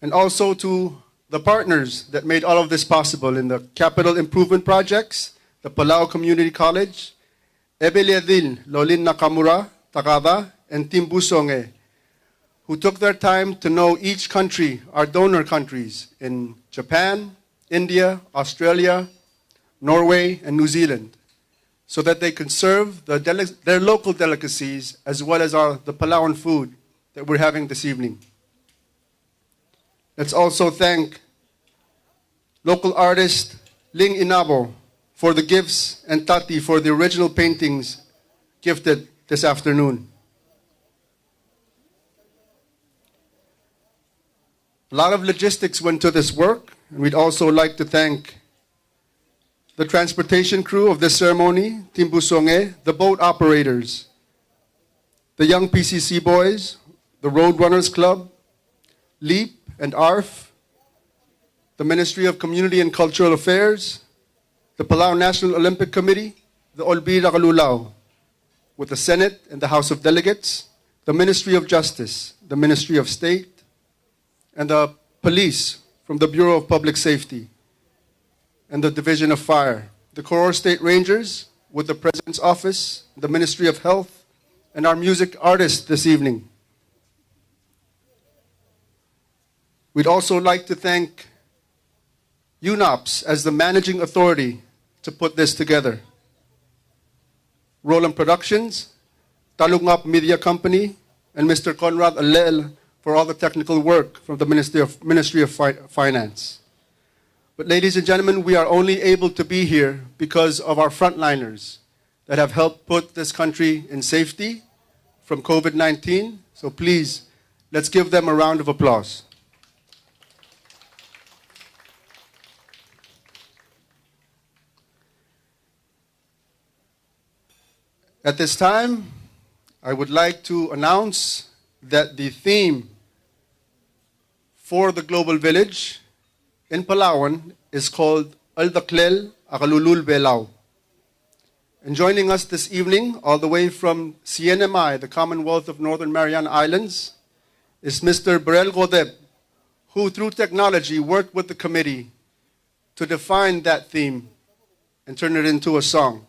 And also to the partners that made all of this possible in the capital improvement projects, the Palau Community College, Ebeliadil Lolin Nakamura, Takada, and Tim Busonge, who took their time to know each country, our donor countries in Japan, India, Australia, Norway, and New Zealand, so that they can serve their local delicacies as well as the Palauan food that we're having this evening. Let's also thank local artist Ling Inabo for the gifts and Tati for the original paintings gifted this afternoon. A lot of logistics went to this work, and we'd also like to thank the transportation crew of this ceremony, Team Busonge, the boat operators, the young PCC boys, the Roadrunners Club, LEAP and ARF, the Ministry of Community and Cultural Affairs, the Palau National Olympic Committee, the Olbira Kalulao, with the Senate and the House of Delegates, the Ministry of Justice, the Ministry of State, and the police from the Bureau of Public Safety and the Division of Fire, the Koror State Rangers with the President's Office, the Ministry of Health, and our music artists this evening. We'd also like to thank UNOPS as the managing authority to put this together. Roland Productions, Talungap Media Company, and Mr. Conrad Alel for all the technical work from the Ministry of Finance. But ladies and gentlemen, we are only able to be here because of our frontliners that have helped put this country in safety from COVID-19. So please, let's give them a round of applause. At this time, I would like to announce that the theme for the Global Village in Palauan is called Aldaklel Akalulul Belao. And joining us this evening, all the way from CNMI, the Commonwealth of Northern Mariana Islands, is Mr. Berel Godeb, who through technology worked with the committee to define that theme and turn it into a song.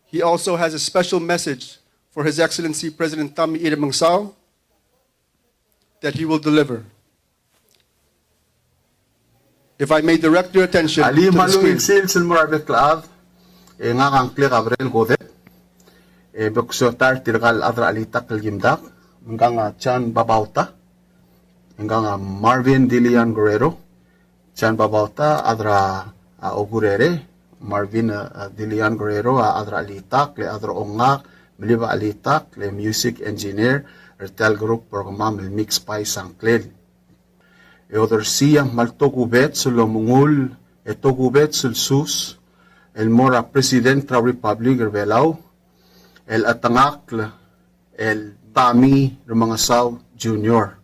He also has a special message for His Excellency President Tami Iremangsao that he will deliver. If I may direct your attention to the screen. Sales and Morabe Club, nga kang klik Gabriel Godeb, buksotar tirgal adra alita kalgimdak, nga Chan Babauta, nga Marvin Dilian Guerrero, Chan Babauta adra Ogurere, Marvin Dilian Guerrero adra alitak, le adra ongak, meliba alitak, le music engineer, Ertel Group Programa Mix Pai Sangklel. Other siyang maltogubet sul mungul etogubet sul sus el mora president tra republic Belao el atangak el Tami Remangasao Jr.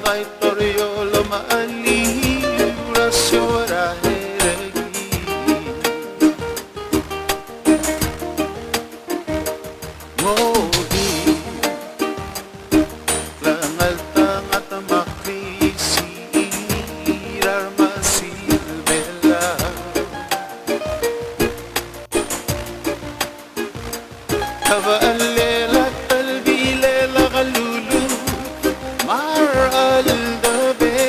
Vai تبقى الليلة قلبي ليلة غلولو مع الدبي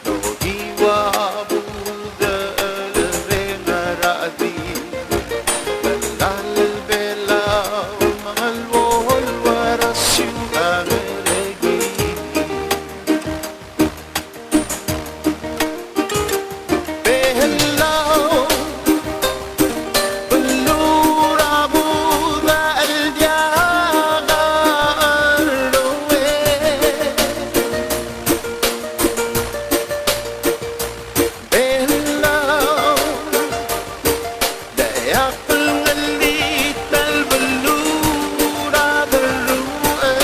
لوهي وابو الرين رأدي بلال البلا ومع الوهل ورسيو أغرقي بهلاو بلور أبو ذا الجاغ الروي بهلاو لا يقل غليت البلور هذا الروي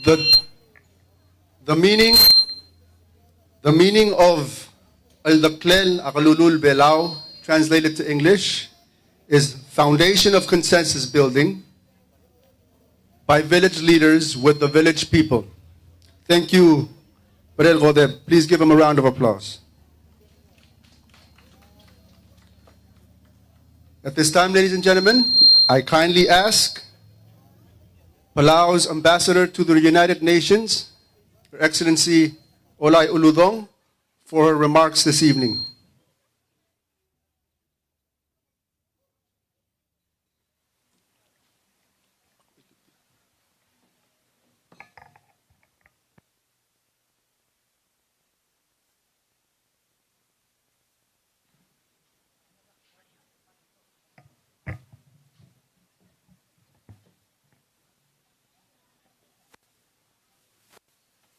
the meaning of Al-Daklel Akalulul Belao, translated to English, is foundation of consensus building by village leaders with the village people. Thank you, Brel Godeb. Please give him a round of applause. At this time, ladies and gentlemen, I kindly ask Palau's ambassador to the United Nations, Her Excellency Olay Uludong, for her remarks this evening.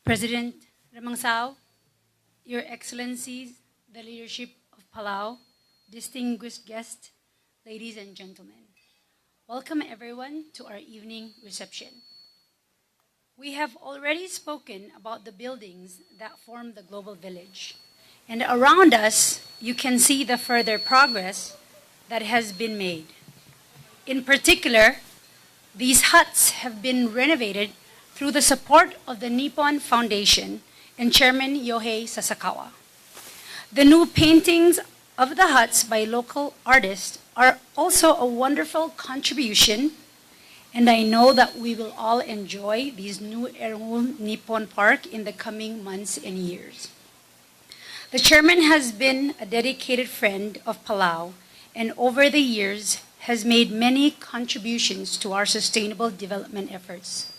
President Ramangsao, Your Excellencies, the leadership of Palau, distinguished guests, ladies and gentlemen. Welcome everyone to our evening reception. We have already spoken about the buildings that form the global village. And around us, you can see the further progress that has been made. In particular, these huts have been renovated through the support of the Nippon Foundation and Chairman Yohei Sasakawa. The new paintings of the huts by local artists are also a wonderful contribution, and I know that we will all enjoy these new Erngul Nippon Park in the coming months and years. The chairman has been a dedicated friend of Palau and over the years has made many contributions to our sustainable development efforts.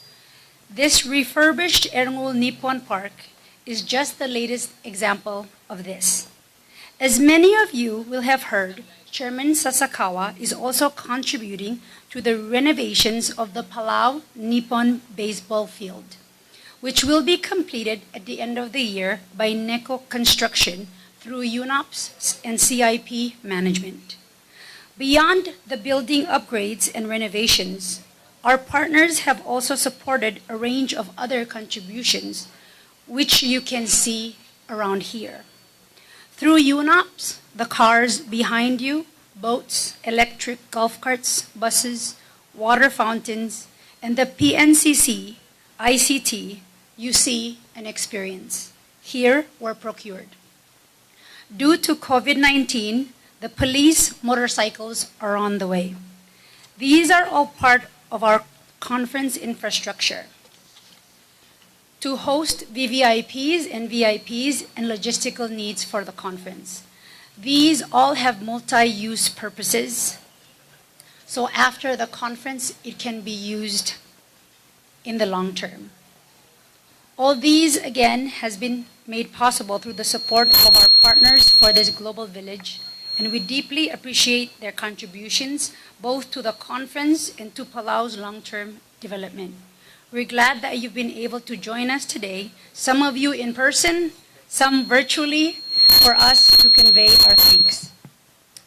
This refurbished Erngul Nippon Park is just the latest example of this. As many of you will have heard, Chairman Sasakawa is also contributing to the renovations of the Palau Nippon baseball field, which will be completed at the end of the year by NECO Construction through UNOPS and CIP management. Beyond the building upgrades and renovations, our partners have also supported a range of other contributions, which you can see around here. Through UNOPS, the cars behind you, boats, electric golf carts, buses, water fountains, and the PNCC, ICT, you see and experience. Here were procured. Due to COVID-19, the police motorcycles are on the way. These are all part of our conference infrastructure to host VVIPs and VIPs and logistical needs for the conference. These all have multi-use purposes, so after the conference, it can be used in the long term. All these, again, has been made possible through the support of our partners for this global village, and we deeply appreciate their contributions both to the conference and to Palau's long-term development. We're glad that you've been able to join us today, some of you in person, some virtually, for us to convey our thanks.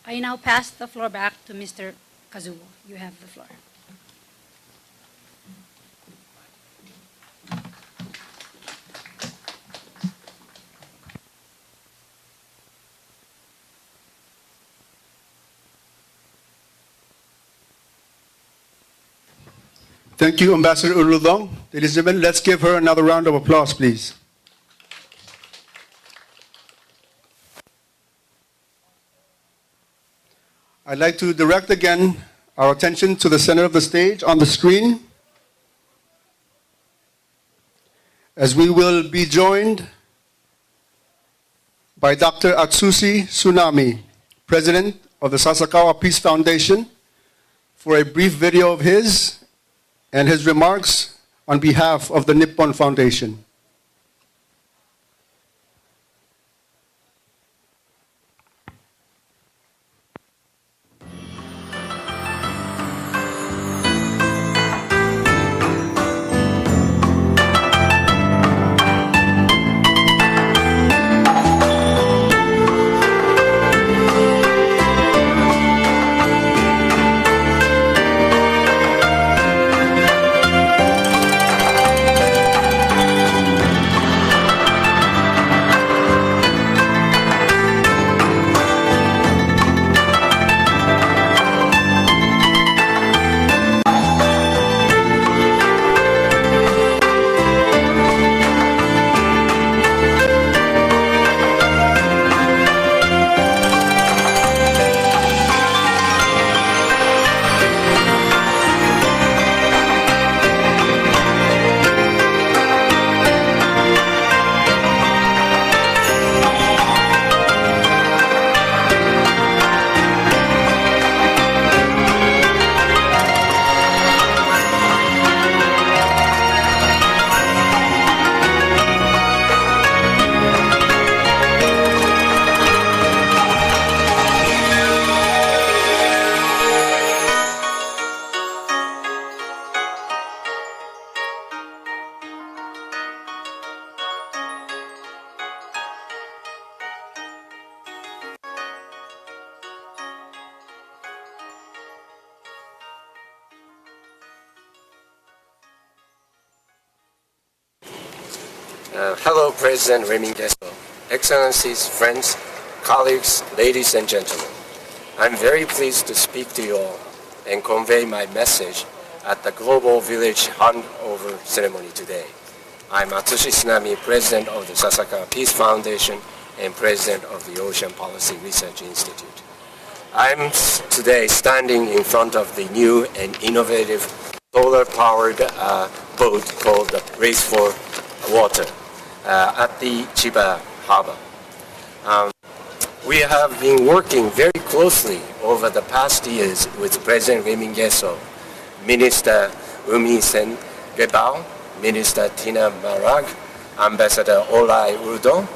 I now pass the floor back to Mr. Kazuo. You have the floor. Thank you, Ambassador Uludong. Ladies and gentlemen, let's give her another round of applause, please. I'd like to direct again our attention to the center of the stage on the screen, as we will be joined by Dr. Atsushi Tsunami, President of the Sasakawa Peace Foundation, for a brief video of his and his remarks on behalf of the Nippon Foundation. Hello, President Remingeso, Excellencies, friends, colleagues, ladies and gentlemen. I'm very pleased to speak to you all and convey my message at the Global Village Handover ceremony today. I'm Atsushi Tsunami, President of the Sasaka Peace Foundation and President of the Ocean Policy Research Institute. I'm today standing in front of the new and innovative solar-powered boat called the Race for Water at the Chiba Harbor. We have been working very closely over the past years with President Remingeso, Minister Umi Sen Gebao, Minister Tina Marag, Ambassador Olai Udo,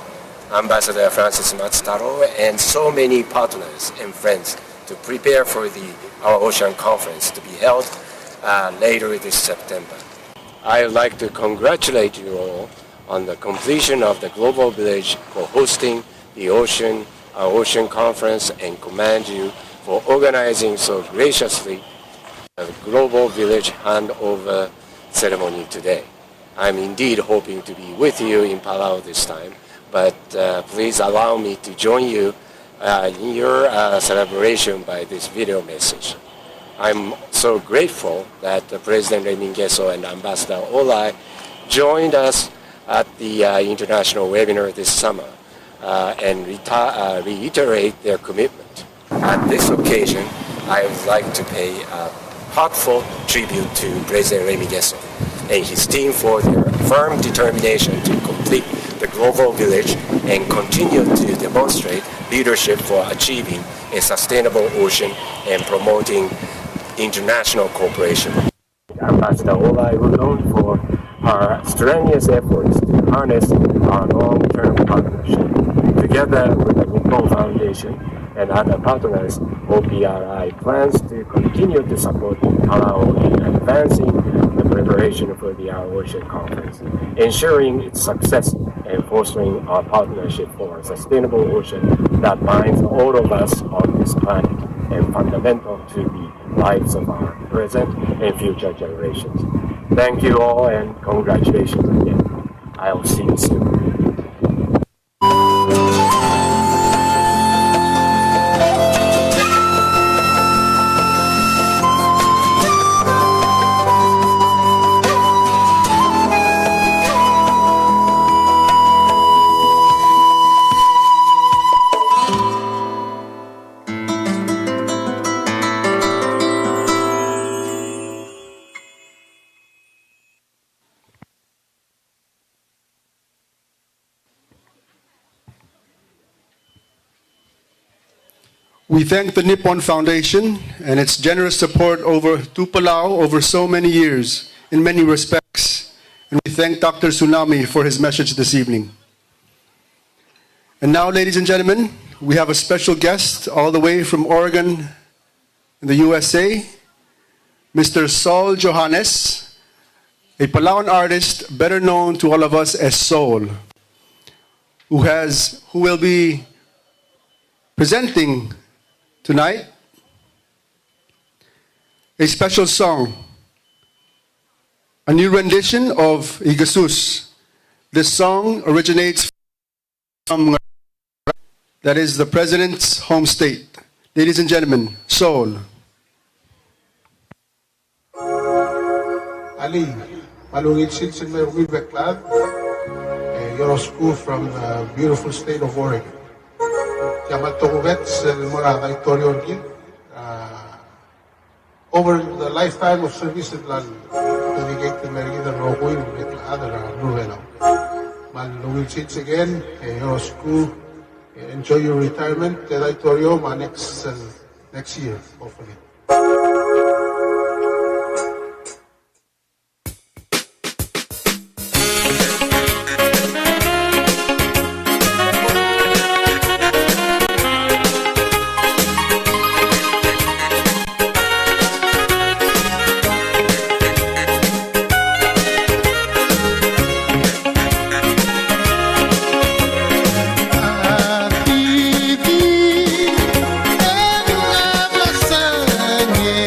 Ambassador Francis Matsutaro, and so many partners and friends to prepare for our Ocean Conference to be held later this September. I would like to congratulate you all on the completion of the Global Village for hosting the Ocean Conference and commend you for organizing so graciously the Global Village Handover ceremony today. I'm indeed hoping to be with you in Palau this time, but please allow me to join you in your celebration by this video message. I'm so grateful that President Remingeso and Ambassador Olai joined us at the international webinar this summer and reiterate their commitment. At this occasion, I would like to pay a heartfelt tribute to President Remingeso and his team for their firm determination to complete the Global Village and continue to demonstrate leadership for achieving a sustainable ocean and promoting international cooperation. Ambassador Olai Udon for her strenuous efforts to harness our long-term partnership. Together with the Nippon Foundation and other partners, OPRI plans to continue to support Palau in advancing the preparation for the Ocean Conference, ensuring its success and fostering our partnership for a sustainable ocean that binds all of us on this planet and fundamental to the lives of our present and future generations. Thank you all and congratulations again. I'll see you soon. We thank the Nippon Foundation and its generous support to Palau over so many years in many respects. And we thank Dr. Tsunami for his message this evening. And now, ladies and gentlemen, we have a special guest all the way from Oregon in the USA, Mr. Saul Johannes, a Palauan artist better known to all of us as Saul, who will be presenting tonight a special song, a new rendition of Igasus. This song originates from that is the President's home state. Ladies and gentlemen, Saul. Ali, malungit sin may beklad, Yorosku from the beautiful state of Oregon. Over the lifetime of service at Lan, dedicated Merida Roguin with other Nuvelo. Malungit again, Yorosku, enjoy your retirement, Territorio, next year, hopefully. Yeah.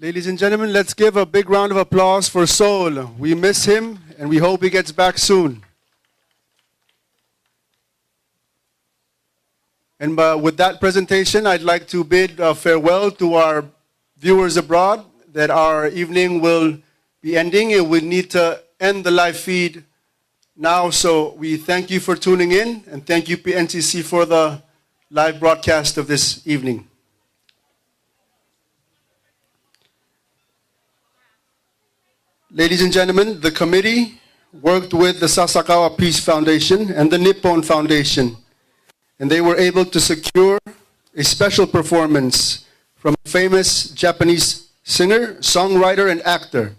Ladies and gentlemen, let's give a big round of applause for Sol. We miss him and we hope he gets back soon. And with that presentation, I'd like to bid farewell to our viewers abroad, that our evening will be ending and we need to end the live feed now. So we thank you for tuning in and thank you PNCC for the live broadcast of this evening. Ladies and gentlemen, the committee worked with the Sasakawa Peace Foundation and the Nippon Foundation, and they were able to secure a special performance from a famous Japanese singer, songwriter, and actor,